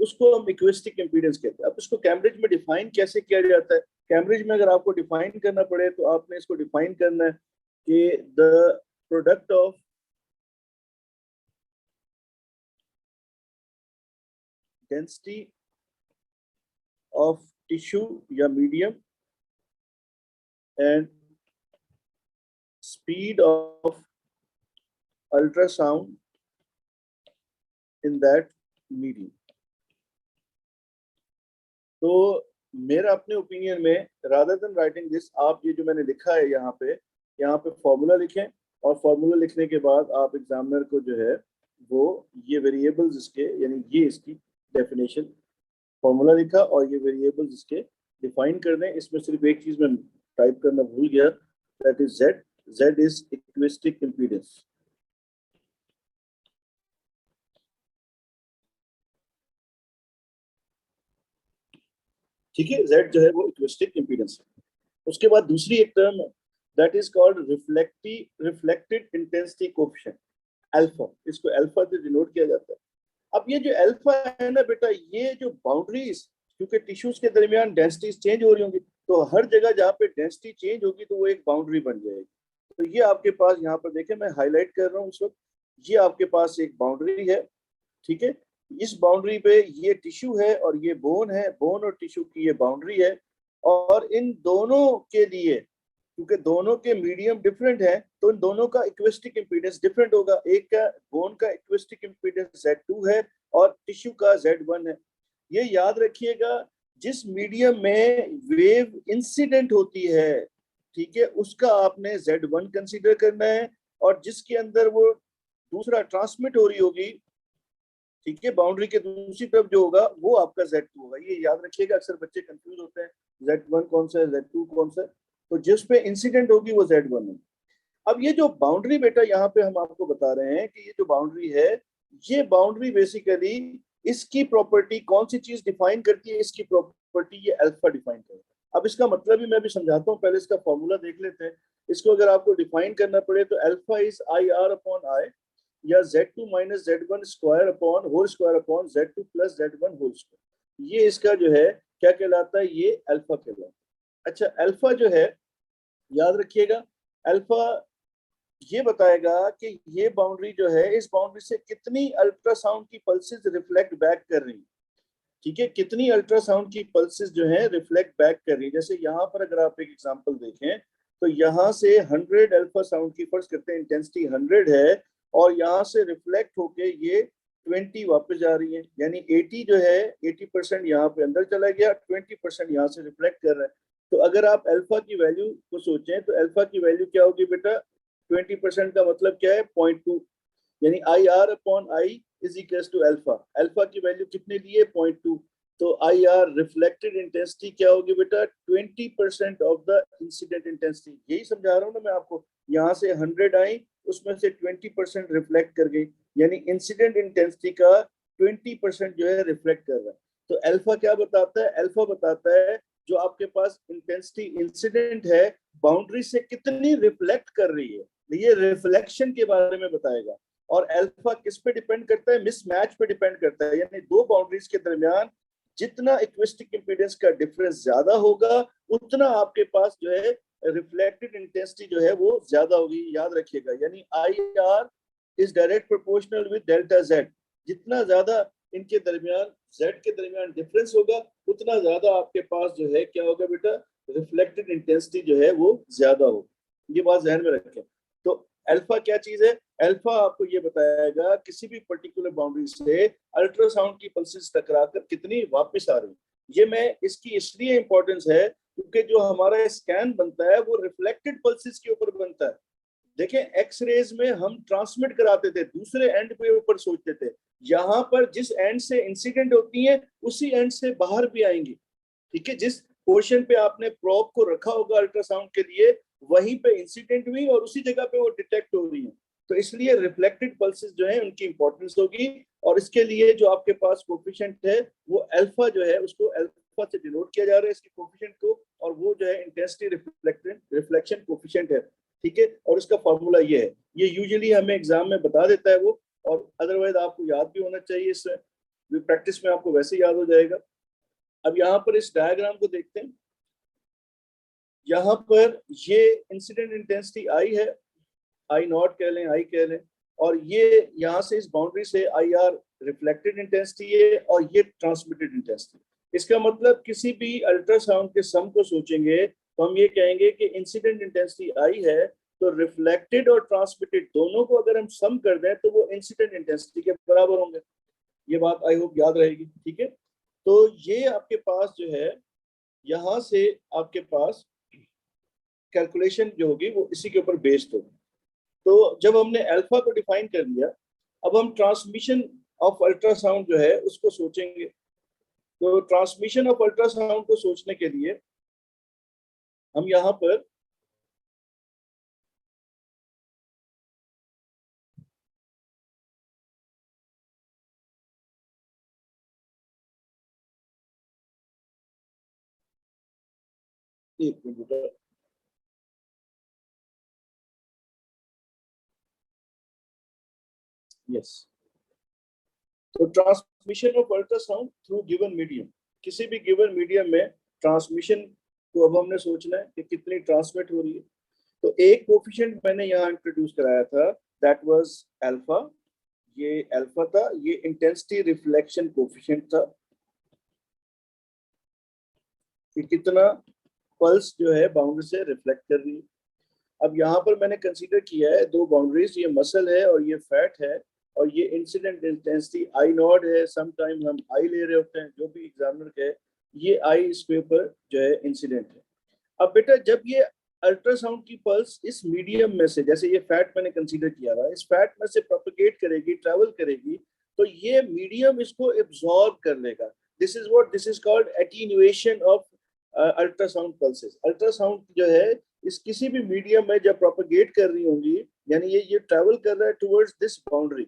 उसको हम इक्विस्टिक इम्पीडेंस कहते हैं। अब इसको कैम्ब्रिज में डिफाइन कैसे किया जाता है, कैम्ब्रिज में अगर आपको डिफाइन करना पड़े तो आपने इसको डिफाइन करना है कि the product of density of tissue या medium and speed of ultrasound in that medium। तो मेरा अपने ओपिनियन में, रादर देन राइटिंग दिस, आप ये जो मैंने लिखा है यहाँ पे फॉर्मूला लिखें, और फॉर्मूला लिखने के बाद आप एग्जामिनर को जो है वो ये वेरिएबल्स इसके, यानी ये इसकी डेफिनेशन, फॉर्मूला लिखा और ये वेरिएबल्स इसके डिफाइन कर दें। इसमें सिर्फ एक चीज मैं टाइप करना भूल गया, that is Z। Z is acoustic impedance। ठीक है, Z जो है वो acoustic impedance है। उसके बाद दूसरी एक टर्म है, that is called reflected intensity coefficient, alpha. इसको अल्फा से डिनोट किया जाता है। अब ये जो अल्फा है ना बेटा, ये जो बाउंड्रीज, क्योंकि टिश्यूज के दरमियान डेंसिटीज चेंज हो रही होंगी, तो हर जगह जहाँ पे डेंसिटी चेंज होगी तो वो एक बाउंड्री बन जाएगी। तो ये आपके पास यहाँ पर देखें, मैं हाईलाइट कर रहा हूँ इस वक्त, ये आपके पास एक बाउंड्री है, ठीक है। इस बाउंड्री पे ये टिश्यू है और ये बोन है, बोन और टिश्यू की ये बाउंड्री है, और इन दोनों के लिए, क्योंकि दोनों के मीडियम डिफरेंट है, तो इन दोनों का इक्विस्टिक इंपीडेंस डिफरेंट होगा। एक का बोन का इक्विस्टिक इंपीडेंस Z2 है और टिश्यू का Z1 है। ये याद रखिएगा, जिस मीडियम में वेव इंसिडेंट होती है, ठीक है, उसका आपने Z1 कंसीडर करना है, और जिसके अंदर वो दूसरा ट्रांसमिट हो रही होगी, ठीक है, बाउंड्री के दूसरी तरफ जो होगा वो आपका Z2 होगा। ये याद रखिएगा, अक्सर बच्चे कंफ्यूज होते हैं Z1 कौन सा है, Z2 कौन सा है। तो जिस पे इंसिडेंट होगी वो Z1 है। अब ये जो बाउंड्री बेटा यहाँ पे हम आपको बता रहे हैं कि ये जो बाउंड्री है, ये बाउंड्री बेसिकली इसकी प्रॉपर्टी कौन सी चीज डिफाइन करती है, इसकी प्रॉपर्टी ये अल्फा डिफाइन करता है। अब इसका मतलब भी मैं भी समझाता हूँ, पहले इसका फॉर्मूला देख लेते हैं। इसको अगर आपको डिफाइन करना पड़े तो alpha is IR upon I, या Z2 minus Z1 square upon whole square upon Z2 plus Z1 whole square. ये इसका जो है क्या कहलाता है, ये अल्फा कहलाता है। अच्छा, अल्फा जो है याद रखिएगा, अल्फा ये बताएगा कि ये बाउंड्री जो है, इस बाउंड्री से कितनी अल्ट्रासाउंड की पल्सेस रिफ्लेक्ट बैक कर रही है, ठीक है, कितनी अल्ट्रासाउंड की पल्सेस जो है रिफ्लेक्ट बैक कर रही है। जैसे यहाँ पर अगर आप एक एग्जांपल देखें तो यहाँ से 100 अल्फा साउंड की, फर्ज करते हैं इंटेंसिटी 100 है, और यहाँ से रिफ्लेक्ट होके ये 20 वापस जा रही है, यानी 80 जो है 80% यहाँ पे अंदर चला गया, 20% यहाँ से रिफ्लेक्ट कर रहा है। तो अगर आप अल्फा की वैल्यू को सोचें तो अल्फा की वैल्यू क्या होगी बेटा, 20% का मतलब क्या है, 0.2, यानी IR upon I is equal to alpha. Alpha की वैल्यू कितने लिए, 0.2, तो IR रिफ्लेक्टेड इंटेंसिटी क्या होगी बेटा, 20% ऑफ द इंसिडेंट इंटेंसिटी। यही समझा रहा हूँ ना मैं आपको, यहाँ से 100 आई, उसमें से 20% रिफ्लेक्ट कर गई, यानी इंसिडेंट इंटेंसिटी का 20% जो है रिफ्लेक्ट कर रहा है। तो अल्फा क्या बताता है, अल्फा बताता है जो आपके पास इंटेंसिटी इंसिडेंट है बाउंड्री से कितनी रिफ्लेक्ट कर रही है, ये रिफ्लेक्शन के बारे में बताएगा। और अल्फा किस पे डिपेंड करता है, मिसमैच पे डिपेंड करता है, यानी दो बाउंड्रीज के दरमियान जितना इक्विस्टिक इंपीडेंस का डिफरेंस ज्यादा होगा उतना आपके पास जो है रिफ्लेक्टेड इंटेंसिटी जो है वो ज्यादा होगी, याद रखिएगा। यानी I R is direct proportional with delta Z. जितना ज्यादा इनके दरमियान जेड के दरमियान डिफरेंस होगा उतना ज्यादा आपके पास जो है क्या होगा बेटा, रिफ्लेक्टेड इंटेंसिटी जो है वो ज्यादा होगी। ये बात ध्यान में रखें। तो अल्फा क्या चीज है, अल्फा आपको ये बताएगा किसी भी पर्टिकुलर बाउंड्री से अल्ट्रासाउंड की पल्सेस टकराकर कितनी वापस आ रही। ये मैं इसकी इसलिए इंपॉर्टेंस है क्योंकि जो हमारा स्कैन बनता है वो रिफ्लेक्टेड पल्सेस के ऊपर बनता है। देखें एक्सरेज में हम ट्रांसमिट कराते थे, दूसरे एंड पे ऊपर सोचते थे, यहाँ पर जिस एंड से इंसिडेंट होती है उसी एंड से बाहर भी आएंगी। ठीक है, जिस पोर्शन पे आपने प्रोब को रखा होगा अल्ट्रासाउंड के लिए वहीं पे इंसिडेंट हुई और उसी जगह पे वो डिटेक्ट हो रही है। तो इसलिए रिफ्लेक्टेड पल्सेस जो है उनकी इंपॉर्टेंस होगी। और इसके लिए जो आपके पास कोफिशिएंट है वो अल्फा जो है उसको अल्फा से डिनोट किया जा रहा है इसके कोफिशिएंट को, और वो जो है इंटेंसिटी रिफ्लेक्शन कोफिशिएंट है। ठीक है, और इसका फॉर्मूला ये है, ये यूजुअली हमें एग्जाम में बता देता है वो, और अदरवाइज आपको याद भी होना चाहिए, इससे प्रैक्टिस में आपको वैसे याद हो जाएगा। अब यहाँ पर इस डायग्राम को देखते हैं। यहाँ पर ये इंसिडेंट इंटेंसिटी आई है, आई नॉट कह लें, आई कह लें, और ये यहाँ से इस बाउंड्री से आई आर रिफ्लेक्टेड इंटेंसिटी है और ये ट्रांसमिटेड इंटेंसिटी। इसका मतलब किसी भी अल्ट्रासाउंड के सम को सोचेंगे तो हम ये कहेंगे कि इंसिडेंट इंटेंसिटी आई है तो रिफ्लेक्टेड और ट्रांसमिटेड दोनों को अगर हम सम कर दें तो वो इंसिडेंट इंटेंसिटी के बराबर होंगे। ये बात आई होप याद रहेगी। ठीक है, तो ये आपके पास जो है यहाँ से आपके पास कैलकुलेशन जो होगी वो इसी के ऊपर बेस्ड होगी। तो जब हमने अल्फा को डिफाइन कर लिया, अब हम ट्रांसमिशन ऑफ अल्ट्रासाउंड जो है उसको सोचेंगे। तो ट्रांसमिशन ऑफ अल्ट्रासाउंड को सोचने के लिए हम यहाँ पर एक मिनट, यस, तो transmission of ultrasound through given medium, किसी भी गिवन मीडियम में ट्रांसमिशन को अब हमने सोचना है कि कितनी ट्रांसमिट हो रही है। तो एक कोफिशिएंट मैंने यहाँ इंट्रोड्यूस कराया था, दैट वाज अल्फा। ये अल्फा था, ये इंटेंसिटी रिफ्लेक्शन कोफिशिएंट था कि कितना पल्स जो है बाउंड्री से रिफ्लेक्ट कर रही है। अब यहाँ पर मैंने कंसीडर किया है दो बाउंड्रीज, ये मसल है और ये फैट है, और ये इंसिडेंट इंटेंसिटी आई नॉट है। सम टाइम हम आई ले रहे होते हैं, जो भी एग्जामिनर के, ये आई इसके ऊपर जो है इंसिडेंट है। अब बेटा जब ये अल्ट्रासाउंड की पल्स इस मीडियम में से, जैसे ये फैट मैंने कंसीडर किया था, इस फैट में से प्रोपेगेट करेगी, ट्रैवल करेगी, तो ये मीडियम इसको एब्जॉर्ब कर लेगा। This is called attenuation of ultrasound pulses. Ultrasound जो है इस किसी भी मीडियम में जब प्रोपेगेट कर रही होंगी, यानी ये ट्रैवल कर रहा है टुवर्ड्स दिस बाउंड्री।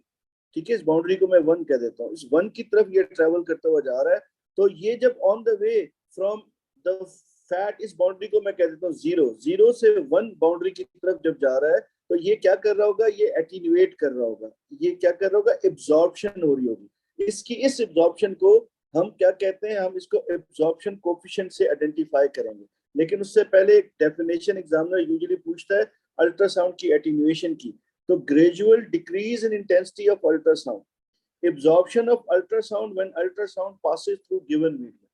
ठीक है, इस बाउंड्री को मैं 1 कह देता हूँ, इस 1 की तरफ ये ट्रैवल करता हुआ जा रहा है। तो ये जब on the way from the fat, इस बाउंड्री को मैं कह देता हूँ 0 से 1 बाउंड्री की तरफ जब जा रहा है, तो ये क्या कर रहा होगा, ये एटीन्यूएट कर रहा होगा, ये क्या कर रहा होगा, एब्जॉर्प्शन हो रही होगी। इसकी इस एब्जॉर्प्शन को हम क्या कहते हैं, हम इसको एब्जॉर्प्शन कोफिशिएंट से आइडेंटिफाई करेंगे। लेकिन उससे पहले एक डेफिनेशन एग्जामिनर यूजुअली पूछता है अल्ट्रासाउंड की एटीन्यूएशन की। तो gradual decrease in intensity of ultrasound, absorption of ultrasound when ultrasound passes through given medium,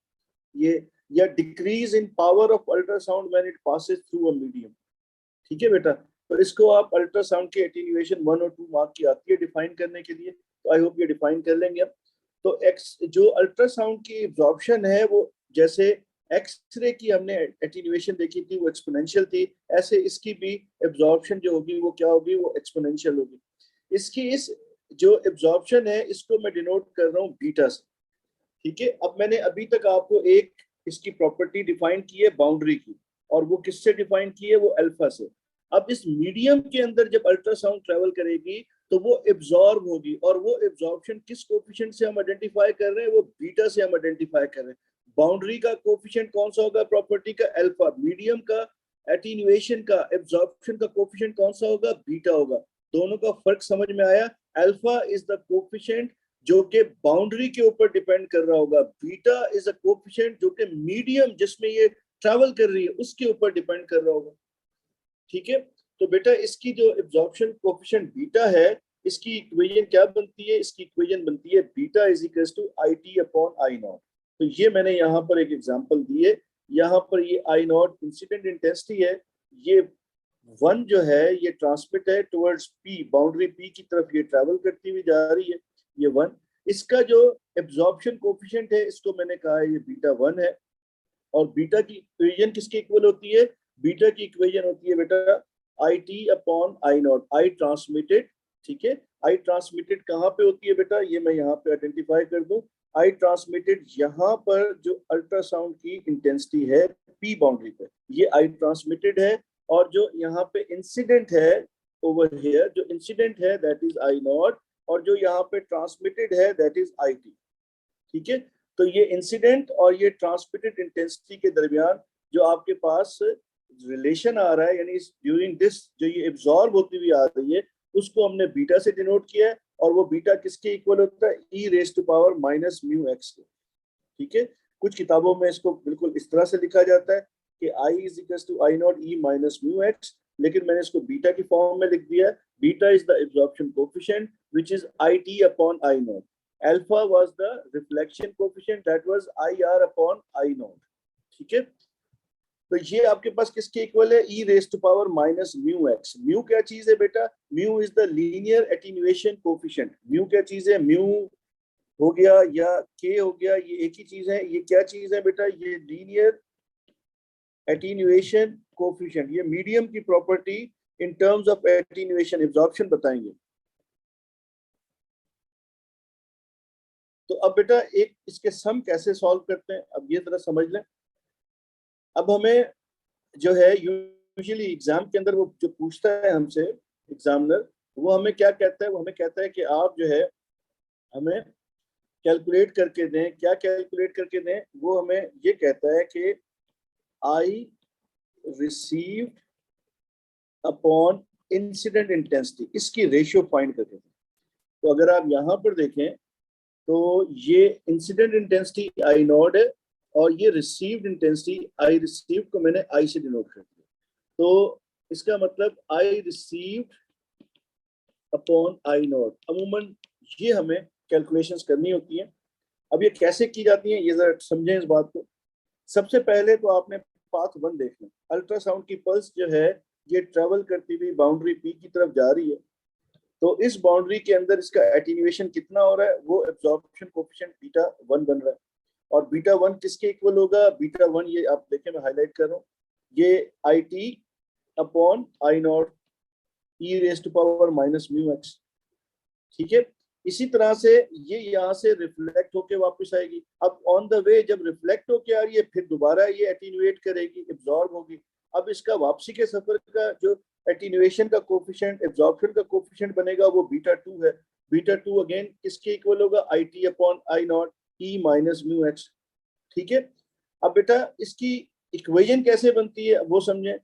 ये या decrease in power of ultrasound when it passes through a medium. ठीक है बेटा, तो इसको आप अल्ट्रासाउंड की एटीन्यूएशन 1 और 2 मार्क की आती है डिफाइन करने के लिए, तो आई होप ये डिफाइन कर लेंगे अब। तो एक्स जो अल्ट्रासाउंड की एब्जॉर्प्शन है वो जैसे एक्सरे की हमने एटीन्यूएशन देखी थी वो एक्सपोनेंशियल थी, ऐसे इसकी भी एब्जॉर्प्शन जो होगी वो क्या होगी, वो एक्सपोनेंशियल होगी। इसकी इस जो एब्जॉर्प्शन है इसको मैं डिनोट कर रहा हूँ बीटा से। ठीक है, अब मैंने अभी तक आपको एक इसकी प्रॉपर्टी डिफाइन की है बाउंड्री की, और वो किससे डिफाइन की है, वो अल्फा से। अब इस मीडियम के अंदर जब अल्ट्रासाउंड ट्रेवल करेगी तो वो एब्जॉर्ब होगी, और वो एब्जॉर्प्शन किस कोफिशिएंट से हम आइडेंटिफाई कर रहे हैं, वो बीटा से हम आइडेंटिफाई कर रहे हैं। बाउंड्री का कोफिशिएंट कौन सा होगा प्रॉपर्टी का, अल्फा। मीडियम का एटीन्यूएशन का, एब्जॉर्प्शन का कोफिशिएंट कौन सा होगा? बीटा होगा। दोनों का फर्क समझ में आया? अल्फा इज द कोफिशिएंट जो कि बाउंड्री के ऊपर डिपेंड कर रहा होगा, बीटा इज अ कोफिशिएंट जो कि मीडियम जिसमें ये ट्रैवल कर रही है उसके ऊपर डिपेंड कर रहा होगा। ठीक है, तो बेटा इसकी जो एब्जॉर्प्शन कोफिशिएंट बीटा है, इसकी इक्वेशन क्या बनती है? इसकी इक्वेशन बनती है beta is equals to I T upon I naught. तो ये मैंने यहाँ पर एक एग्जांपल दी है। यहाँ पर ये आई नॉट इंसिडेंट इंटेंसिटी है, ये वन जो है ये ट्रांसमिट है टुवर्ड्स पी, बाउंड्री पी की तरफ ये ट्रैवल करती हुई जा रही है, ये वन। इसका जो एब्जॉर्प्शन कोफिशिएंट है इसको मैंने कहा है ये बीटा वन है। और बीटा की इक्वेशन किसके इक्वल होती है? बीटा की इक्वेशन होती है बेटा आई T upon I not, I transmitted. ठीक है, आई ट्रांसमिटेड कहाँ पे होती है बेटा? ये मैं यहाँ पे आइडेंटिफाई कर दूं। आई ट्रांसमिटेड यहाँ पर जो अल्ट्रासाउंड की इंटेंसिटी है पी बाउंड्री पे, ये आई ट्रांसमिटेड है। और जो यहाँ पे इंसिडेंट है ओवर हियर, जो इंसिडेंट है दैट इज आई नॉट, और जो यहाँ पे ट्रांसमिटेड है दैट इज आई टी। ठीक है, तो ये इंसिडेंट और ये ट्रांसमिटेड इंटेंसिटी के दरमियान जो आपके पास रिलेशन आ रहा है, यानी ड्यूरिंग दिस जो ये एब्जॉर्ब होती हुई आ रही है, उसको हमने बीटा से डिनोट किया है। और वो बीटा किसके इक्वल होता है? E raise to power minus mu x के। ठीक है, कुछ किताबों में इसको बिल्कुल इस तरह से लिखा जाता है कि I is equal to I naught e minus mu x, लेकिन मैंने इसको बीटा की फॉर्म में लिख दिया है। Beta is the absorption coefficient which is I T upon I not. Alpha was the reflection coefficient that was IR upon I naught। ठीक है, तो ये आपके पास किसके इक्वल है? e raised to power minus mu x। Mu क्या चीज है बेटा? Mu is the linear attenuation coefficient. Mu क्या चीज है? म्यू हो गया या k हो गया, ये एक ही चीज है। ये क्या चीज है बेटा? ये लीनियर एटीन्यूएशन कोफिशिएंट, ये मीडियम की property in terms of attenuation absorption बताएंगे। तो अब बेटा एक इसके सम कैसे सॉल्व करते हैं, अब ये तरह समझ लें। अब हमें जो है यूजुअली एग्जाम के अंदर वो जो पूछता है हमसे एग्जामिनर, वो हमें क्या कहता है? वो हमें कहता है कि आप जो है हमें कैलकुलेट करके दें। क्या कैलकुलेट करके दें? वो हमें ये कहता है कि I received upon incident intensity, इसकी रेशियो फाइंड करके दें। तो अगर आप यहाँ पर देखें तो ये इंसिडेंट इंटेंसिटी आई नॉट है और ये रिसीव्ड इंटेंसिटी आई रिसीव्ड को मैंने आई से डिनोट कर दिया। तो इसका मतलब I received upon I not. अमूमन ये हमें कैलकुलेशंस करनी होती हैं। अब ये कैसे की जाती हैं ये जरा समझें इस बात को। सबसे पहले तो आपने पाथ वन देखना। अल्ट्रासाउंड की पल्स जो है ये ट्रेवल करती हुई बाउंड्री पी की तरफ जा रही है, तो इस बाउंड्री के अंदर इसका एटीन्यूएशन कितना हो रहा है? वो एब्जॉर्प्शन कोफिशिएंट बीटा वन बन रहा है। और बीटा वन किसके इक्वल होगा? बीटा वन ये आप देखें, मैं हाईलाइट कर रहा हूँ, ये I T upon I naught e raise to power minus mu x. ठीक है, इसी तरह से ये यहाँ से रिफ्लेक्ट होके वापस आएगी। अब ऑन द वे जब रिफ्लेक्ट होके आ रही है फिर दोबारा ये एटीन्यूएट करेगी, एब्जॉर्ब होगी। अब इसका वापसी के सफर का जो एटीन्यूएशन का कोफिशिएंट, एब्जॉर्प्शन का कोफिशिएंट बनेगा वो बीटा टू है। बीटा टू अगेन किसके इक्वल होगा? आई T upon I naught e minus mu x. ठीक है, अब बेटा इसकी इक्वेशन कैसे बनती है वो समझें।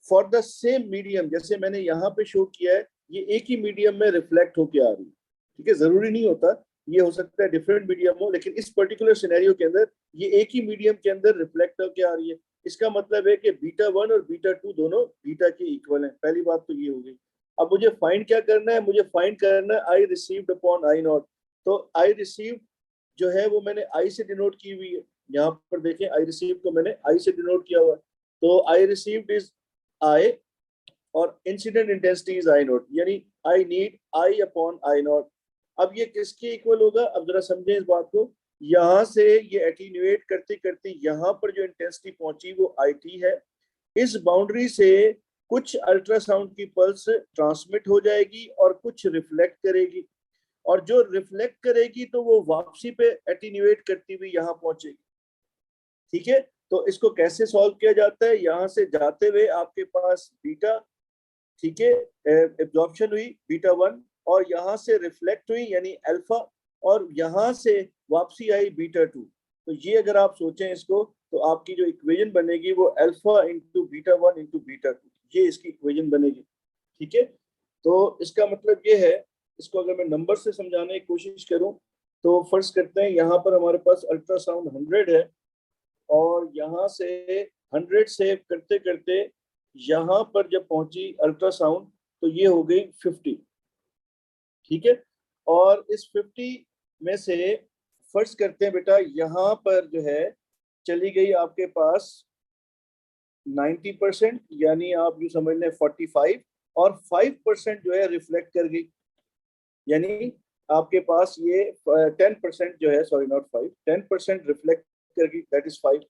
फॉर द सेम मीडियम, जैसे मैंने यहाँ पे शो किया है, ये एक ही मीडियम में रिफ्लेक्ट होके आ रही है। ठीक है, जरूरी नहीं होता, ये हो सकता है डिफरेंट मीडियम हो, लेकिन इस पर्टिकुलर सिनेरियो के अंदर ये एक ही मीडियम के अंदर रिफ्लेक्ट होके आ रही है। इसका मतलब है कि बीटा वन और बीटा टू दोनों बीटा के इक्वल हैं। पहली बात तो ये हो गई। अब मुझे फाइंड क्या करना है? मुझे फाइंड करना है I received upon I naught. तो आई रिसीव्ड जो है वो मैंने आई से डिनोट की हुई है। यहाँ पर देखें, आई रिसीव्ड को मैंने आई से डिनोट किया हुआ है। तो आई रिसीव्ड इज आई और incident intensity is I naught, यानी I need I upon I naught. अब ये किसके इक्वल होगा? अब जरा समझें इस बात को। यहाँ से ये एटीन्यूएट करते करते यहाँ पर जो इंटेंसिटी पहुंची वो आई टी है। इस बाउंड्री से कुछ अल्ट्रासाउंड की पल्स ट्रांसमिट हो जाएगी और कुछ रिफ्लेक्ट करेगी, और जो रिफ्लेक्ट करेगी तो वो वापसी पे एटीन्यूएट करती हुई यहाँ पहुंचेगी। ठीक है, तो इसको कैसे सॉल्व किया जाता है? यहाँ से जाते हुए आपके पास बीटा, ठीक है, एब्जॉर्प्शन हुई बीटा वन, और यहाँ से रिफ्लेक्ट हुई यानी अल्फा, और यहाँ से वापसी आई बीटा टू। तो ये अगर आप सोचें इसको तो आपकी जो इक्वेशन बनेगी वो alpha into beta one into beta two, ये इसकी इक्वेशन बनेगी। ठीक है, तो इसका मतलब ये है, इसको अगर मैं नंबर से समझाने की कोशिश करूं तो फर्ज करते हैं यहाँ पर हमारे पास अल्ट्रासाउंड 100 है, और यहाँ से 100 से करते करते यहाँ पर जब पहुंची अल्ट्रासाउंड तो ये हो गई 50। ठीक है, और इस 50 में से फर्ज करते हैं बेटा यहाँ पर जो है चली गई आपके पास 90%, यानी आप ये समझ लें 45, और 5% जो है रिफ्लेक्ट कर गई, यानी आपके पास ये 10% जो है, सॉरी नॉट 5, 10% रिफ्लेक्ट कर गई, दैट इज 5।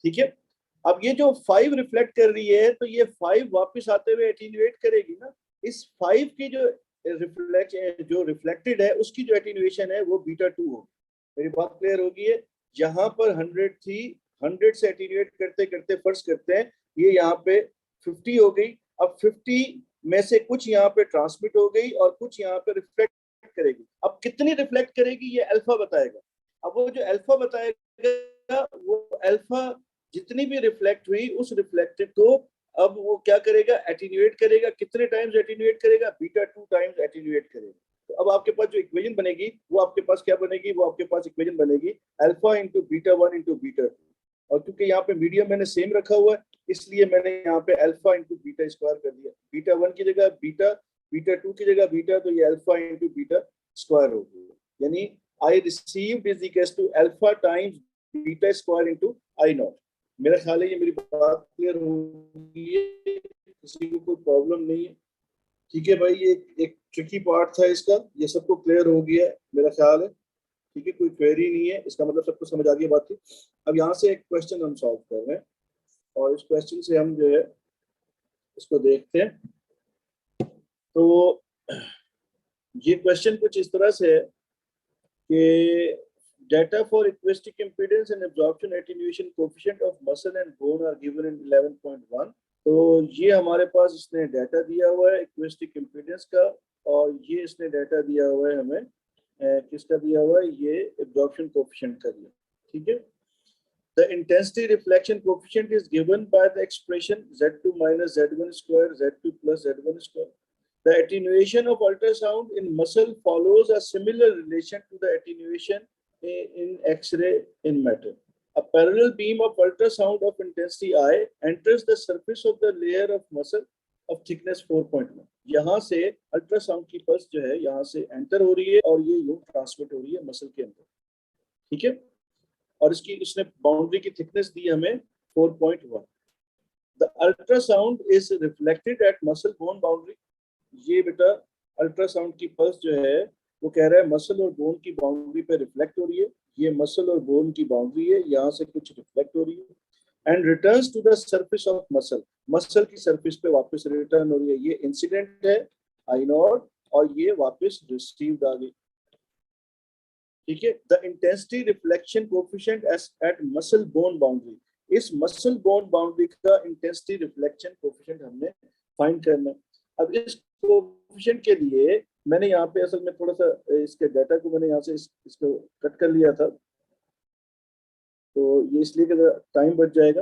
ठीक है, अब ये जो 5 रिफ्लेक्ट कर रही है तो ये 5 वापस आते हुए एटीन्यूएट करेगी ना, इस 5 की जो रिफ्लेक्टेड है उसकी जो एटीन्यूएशन है वो बीटा 2 होगी। मेरी बात क्लियर होगी है? यहाँ पर 100 थी, 100 से एटीन्यूएट करते करते फर्ज करते हैं ये यहाँ पे 50 हो गई। अब 50 में से कुछ यहाँ पे ट्रांसमिट हो गई और कुछ यहाँ पे रिफ्लेक्ट करेगी। अब कितनी रिफ्लेक्ट करेगी ये अल्फा बताएगा। अब वो जो अल्फा बताएगा वो अल्फा जितनी भी रिफ्लेक्ट हुई उस रिफ्लेक्टेड को अब वो क्या करेगा, एटीन्यूएट करेगा। कितने टाइम्स एटीन्यूएट करेगा, बीटा 2 टाइम्स एटीन्यूएट करेगा। तो अब आपके पास जो इक्वेशन बनेगी वो आपके पास क्या बनेगी, वो आपके पास इक्वेशन बनेगी alpha into beta 1 into beta 2। और क्योंकि यहाँ पे मीडियम मैंने सेम रखा हुआ है इसलिए मैंने यहाँ पे अल्फा इंटू बीटा स्क्वायर कर दिया। बीटा 1 की जगह बीटा, बीटा 2 की जगह बीटा, तो ये अल्फा इंटू बीटा स्क्वायर हो गया। यानी I received is equal to alpha times beta square into I naught. मेरा ख्याल है ये मेरी बात क्लियर होगी है, किसी को कोई प्रॉब्लम नहीं है? ठीक है भाई, ये एक ट्रिकी पार्ट था इसका, ये सबको क्लियर हो गया है मेरा ख्याल है। ठीक है, कोई क्वेरी नहीं है, इसका मतलब सबको समझ आ गई बात थी। अब यहाँ से एक क्वेश्चन हम सॉल्व कर रहे हैं और इस क्वेश्चन से हम जो है इसको देखते हैं। तो ये क्वेश्चन कुछ इस तरह से है कि data for acoustic impedance and absorption attenuation coefficient of muscle and bone are given in 11.1। तो ये हमारे पास इसने डाटा दिया हुआ है acoustic impedance का, और ये इसने डाटा दिया हुआ है हमें किसका दिया हुआ है, ये absorption coefficient का दिया। ठीक है, the intensity reflection coefficient is given by the expression Z2 minus Z1 square, Z2 plus Z1 square. The attenuation of ultrasound in muscle follows a similar relation to the attenuation in X-ray in matter. A parallel beam of ultrasound of intensity I enters the surface of the layer of muscle of thickness 4.1। यहाँ से ultrasound की pulse जो है यहाँ से enter हो रही है और ये यूं ट्रांसमिट हो रही है मसल के अंदर। ठीक है, और इसकी इसने बाउंड्री की थिकनेस दी हमें 4.1। The ultrasound is reflected at muscle bone boundary। ये बेटा अल्ट्रासाउंड की पल्स जो है वो कह रहा है मसल और बोन की बाउंड्री पे रिफ्लेक्ट हो रही है। ये मसल और बोन की बाउंड्री है, यहाँ से कुछ रिफ्लेक्ट हो रही है and returns to the surface of muscle. Muscle की सरफेस पे वापस रिटर्न हो रही है। ये इंसिडेंट है आई नॉट और ये वापस रिसीव्ड आ गई। ठीक है, the intensity reflection coefficient at muscle bone boundary. इस मसल बोन बाउंड्री का इंटेंसिटी रिफ्लेक्शन कोफिशिएंट हमने फाइंड करना है। अब इस कोफिशिएंट के लिए मैंने यहाँ पे असल में थोड़ा सा इसके डाटा को मैंने यहाँ से इसको कट कर लिया था, तो ये इसलिए कि टाइम बच जाएगा।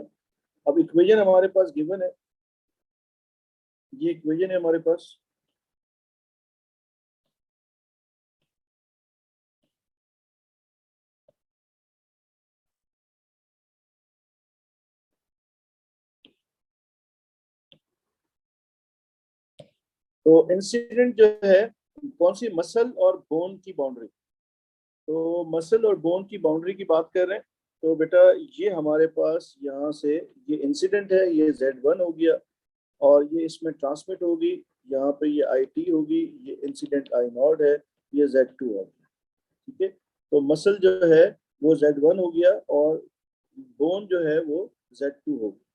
अब इक्वेशन हमारे पास गिवन है, ये इक्वेशन है हमारे पास। तो इंसिडेंट जो है कौन सी, मसल और बोन की बाउंड्री। तो मसल और बोन की बाउंड्री की बात कर रहे हैं तो बेटा ये हमारे पास यहाँ से ये इंसिडेंट है, ये Z1 हो गया और ये इसमें ट्रांसमिट होगी, यहाँ पे ये IT होगी, ये इंसिडेंट I नॉट है, ये Z2 हो गया। ठीक है, तो मसल जो है वो Z1 हो गया और बोन जो है वो Z2 हो गया।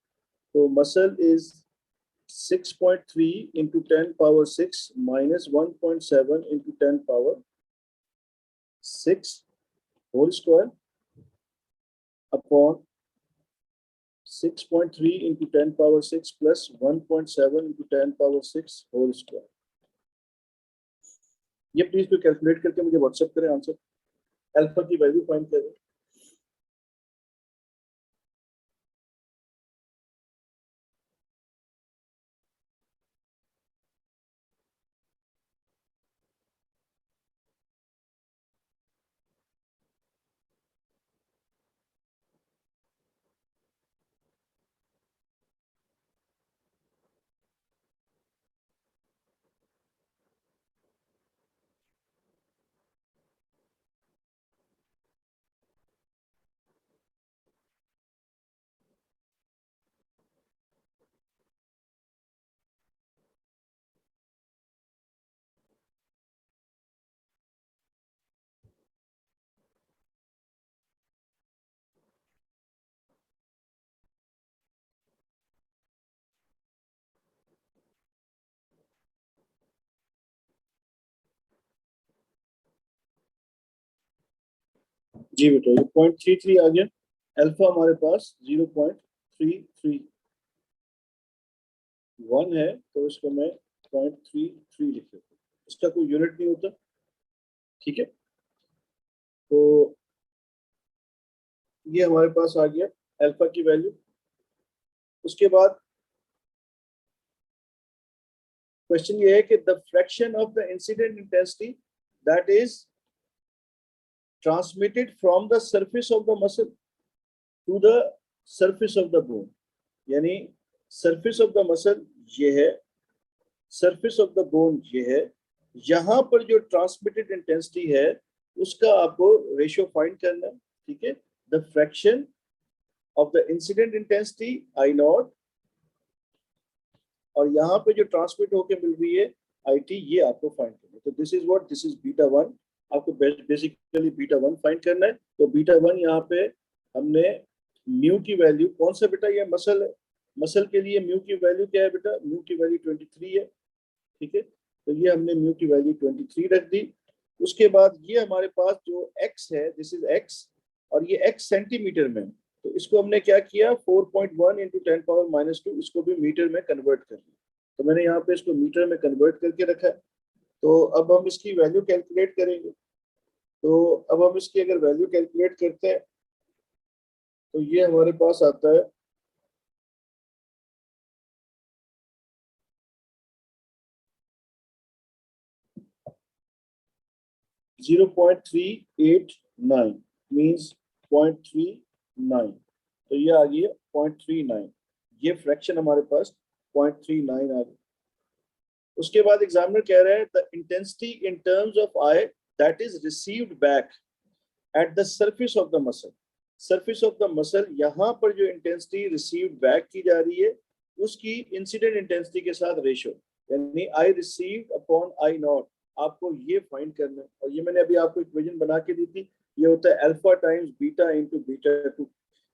तो muscle is 6.3 into 10 power 6 minus 1.7 into 10 power 6 whole square upon 6.3 into 10 power 6 plus 1.7 into 10 power 6 whole square। ये प्लीज कोई कैलकुलेट करके मुझे व्हाट्सएप करें आंसर, अल्फा की वैल्यू फाइंड करें। जी बेटा ये 0.33 आ गया, अल्फा हमारे पास 0.331 है, तो इसको मैं 0.33 लिख देता हूँ, इसका कोई यूनिट नहीं होता, ठीक है। तो ये हमारे पास आ गया अल्फा की वैल्यू। उसके बाद क्वेश्चन ये है कि the fraction of the incident intensity that is transmitted from the surface of the muscle to the surface of the bone, यानी सरफेस ऑफ द मसल ये है, सरफेस ऑफ द बोन ये है, यहां पर जो ट्रांसमिटेड इंटेंसिटी है उसका आपको रेशियो फाइंड करना है, ठीक है। The fraction of the incident intensity I not, और यहाँ पे जो ट्रांसमिट होके मिल रही है आई टी, ये आपको फाइंड करना है। तो this is what, this is beta one, आपको बेसिकली बीटा वन फाइंड करना है। तो बीटा वन यहाँ पे हमने म्यू की वैल्यू, कौन सा बेटा, ये मसल है, मसल के लिए म्यू की वैल्यू क्या है बेटा, म्यू की वैल्यू 23 है, ठीक है। तो ये हमने म्यू की वैल्यू 23 रख दी। उसके बाद ये हमारे पास जो x है, दिस इज x, और ये x सेंटीमीटर में, तो इसको हमने क्या किया 4.1 इंटू 10⁻², इसको भी मीटर में कन्वर्ट कर लिया। तो मैंने यहाँ पे इसको मीटर में कन्वर्ट करके रखा है। तो अब हम इसकी वैल्यू कैलकुलेट करेंगे। तो अब हम इसकी अगर वैल्यू कैलकुलेट करते हैं तो ये हमारे पास आता है 0.389 मीन्स 0.39, तो ये आ गया 0.39, ये फ्रैक्शन हमारे पास 0.39 आ गया। उसके बाद एग्जामिनर कह रहे हैं the intensity in terms of I that is received back at the surface of the muscle, surface of the muscle, यहाँ पर जो इंटेंसिटी रिसीव्ड बैक की जा रही है उसकी इंसिडेंट इंटेंसिटी के साथ रेशो, यानी I received upon I not, आपको ये फाइंड करना है। और ये मैंने अभी आपको इक्वेशन बना के दी थी, ये होता है alpha times beta into beta two.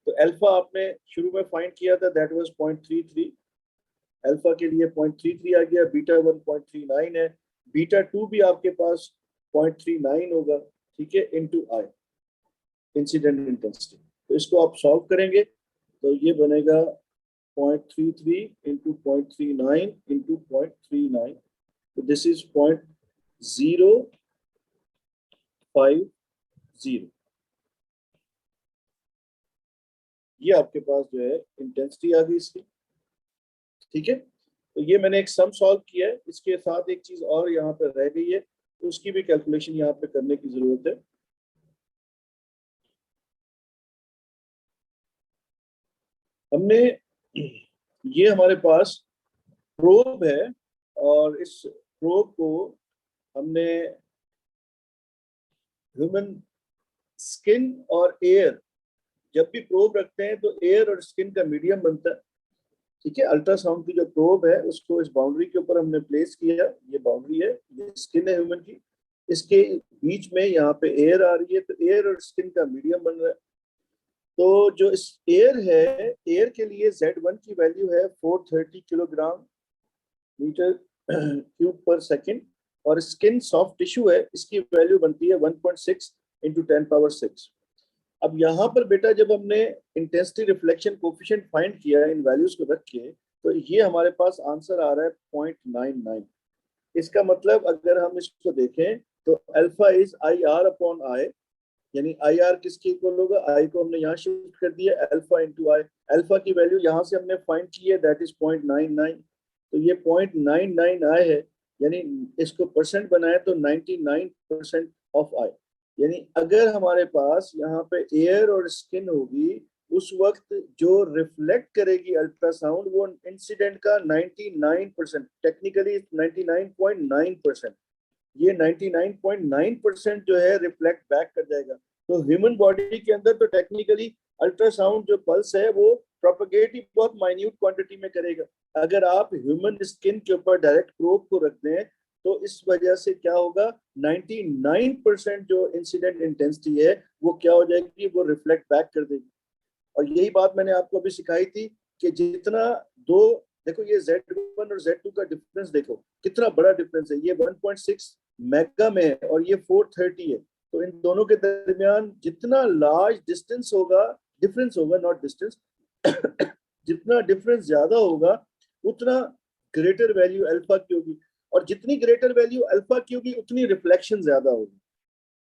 तो अल्फा आपने शुरू में फाइंड किया था, दैट वाज 0.33, अल्फा के लिए 0.33 आ गया, बीटा 1 0.39 है, बीटा 2 भी आपके पास 0.39 होगा, ठीक है, इनटू आई इंसिडेंट इंटेंसिटी। तो इसको आप सॉल्व करेंगे तो ये बनेगा 0.33 इंटू 0.39 इंटू 0.39, तो दिस इज 0.050, ये आपके पास जो है इंटेंसिटी आ गई इसकी, ठीक है। तो ये मैंने एक सम सॉल्व किया है, इसके साथ एक चीज और यहाँ पे रह गई है, तो उसकी भी कैलकुलेशन यहाँ पे करने की जरूरत है। हमने, ये हमारे पास प्रोब है, और इस प्रोब को हमने ह्यूमन स्किन और एयर, जब भी प्रोब रखते हैं तो एयर और स्किन का मीडियम बनता है, ठीक है। अल्ट्रासाउंड की जो प्रोब है उसको इस बाउंड्री के ऊपर हमने प्लेस किया, ये बाउंड्री है, ये स्किन है ह्यूमन की, इसके बीच में यहाँ पे एयर आ रही है, तो एयर और स्किन का मीडियम बन रहा है। तो जो इस एयर है, एयर के लिए Z1 की वैल्यू है 430 किलोग्राम मीटर क्यूब पर सेकेंड, और स्किन सॉफ्ट टिश्यू है, इसकी वैल्यू बनती है 1.6 इंटू 10⁻6। अब यहाँ पर बेटा जब हमने इंटेंसिटी रिफ्लेक्शन कोफिशिएंट फाइंड किया इन वैल्यूज को रख के, तो ये हमारे पास आंसर आ रहा है 0.99। इसका मतलब अगर हम इसको देखें तो alpha is I R upon I, यानी आई आर किसके इक्वल होगा, आई को हमने यहाँ शिफ्ट कर दिया, अल्फा इंटू आई, अल्फा की वैल्यू यहाँ से हमने फाइंड की है, दैट इज 0.99, तो ये 0.99 आई है, यानी इसको परसेंट बनाए तो 99% ऑफ आई, यानी अगर हमारे पास यहाँ पे एयर और स्किन होगी उस वक्त जो रिफ्लेक्ट करेगी अल्ट्रासाउंड वो इंसिडेंट का 99%, टेक्निकली 99.9%, ये 99.9% जो है रिफ्लेक्ट बैक कर जाएगा। तो ह्यूमन बॉडी के अंदर तो टेक्निकली अल्ट्रासाउंड जो पल्स है वो प्रोपेगेट ही बहुत माइन्यूट क्वांटिटी में करेगा। अगर आप ह्यूमन स्किन के ऊपर डायरेक्ट प्रोब को रख दें तो इस वजह से क्या होगा, 99% जो इंसिडेंट इंटेंसिटी है वो क्या हो जाएगी, वो रिफ्लेक्ट बैक कर देगी। और यही बात मैंने आपको अभी सिखाई थी कि जितना दो, देखो ये Z1 और Z2 का डिफरेंस देखो कितना बड़ा डिफरेंस है, ये 1.6 मेगा में है और ये 430 है, तो इन दोनों के दरमियान जितना लार्ज डिस्टेंस होगा, डिफरेंस होगा, नॉट डिस्टेंस, जितना डिफरेंस ज्यादा होगा उतना ग्रेटर वैल्यू अल्फा की होगी, और जितनी ग्रेटर वैल्यू अल्फा की होगी उतनी रिफ्लेक्शन ज्यादा होगी।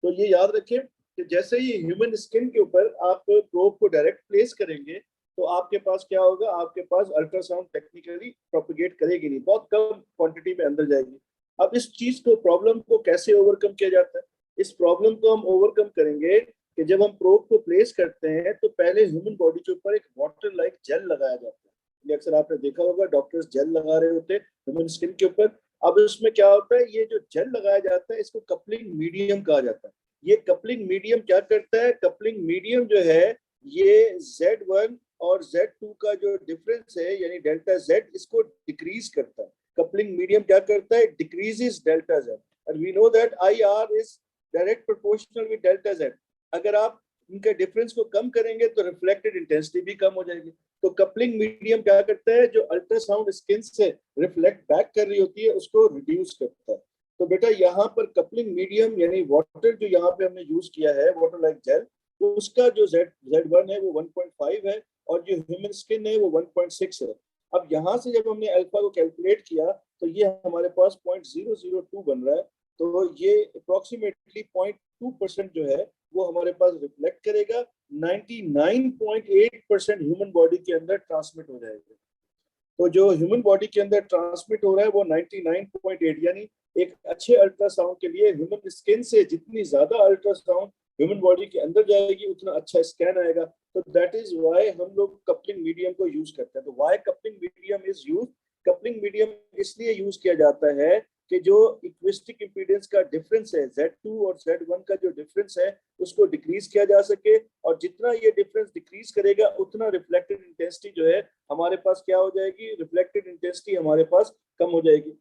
तो ये याद रखें कि जैसे ही ह्यूमन स्किन के ऊपर आप प्रोब को डायरेक्ट प्लेस करेंगे तो आपके पास क्या होगा, आपके पास अल्ट्रासाउंड टेक्निकली प्रोपिगेट करेगी नहीं, बहुत कम क्वांटिटी में अंदर जाएगी। अब इस चीज को, प्रॉब्लम को कैसे ओवरकम किया जाता है? इस प्रॉब्लम को हम ओवरकम करेंगे कि जब हम प्रोब को प्लेस करते हैं तो पहले ह्यूमन बॉडी के ऊपर एक वाटर लाइक जेल लगाया जाता है। ये अक्सर आपने देखा होगा, डॉक्टर्स जेल लगा रहे होते हैं ह्यूमन स्किन के ऊपर। अब इसमें क्या होता है, ये जो जेल लगाया जाता है इसको कपलिंग मीडियम कहा जाता है। ये कपलिंग मीडियम क्या करता है? कपलिंग मीडियम जो है ये Z1 और Z2 का जो डिफरेंस है यानी डेल्टा Z, इसको डिक्रीज करता है। कपलिंग मीडियम क्या करता है? Decreases delta Z, and we know that IR is direct proportional with delta Z। अगर आप इनके डिफरेंस को कम करेंगे तो रिफ्लेक्टेड इंटेंसिटी भी कम हो जाएगी। तो कपलिंग मीडियम क्या करता है? जो अल्ट्रासाउंड स्किन से रिफ्लेक्ट बैक कर रही होती है उसको रिड्यूस करता है। तो बेटा यहाँ पर कपलिंग मीडियम यानी वाटर जो यहाँ पे हमने यूज किया है, वाटर लाइक जेल, तो उसका जो Z1 है वो 1.5 है और जो ह्यूमन स्किन है वो 1.6 है। अब यहाँ से जब हमने अल्फा को कैलकुलेट किया तो ये हमारे पास 0.002 बन रहा है। तो ये अप्रोक्सीमेटली 0.2% जो है वो हमारे पास रिफ्लेक्ट करेगा, 99.8% ह्यूमन बॉडी के अंदर ट्रांसमिट हो जाएगा। तो जो ह्यूमन बॉडी के अंदर ट्रांसमिट हो रहा है वो 99.8, यानी एक अच्छे अल्ट्रासाउंड के लिए ह्यूमन स्किन से जितनी ज्यादा अल्ट्रासाउंड ह्यूमन बॉडी के अंदर जाएगी उतना अच्छा स्कैन आएगा। तो दैट इज व्हाई हम लोग कपलिंग मीडियम को यूज करते हैं। तो why coupling medium is use? Coupling medium इसलिए यूज किया जाता है कि जो इक्विस्टिक इंपीडेंस का डिफरेंस है, Z2 और Z1 का जो डिफरेंस है उसको डिक्रीज किया जा सके, और जितना ये डिफरेंस डिक्रीज करेगा उतना रिफ्लेक्टेड इंटेंसिटी जो है हमारे पास क्या हो जाएगी? रिफ्लेक्टेड इंटेंसिटी हमारे पास कम हो जाएगी।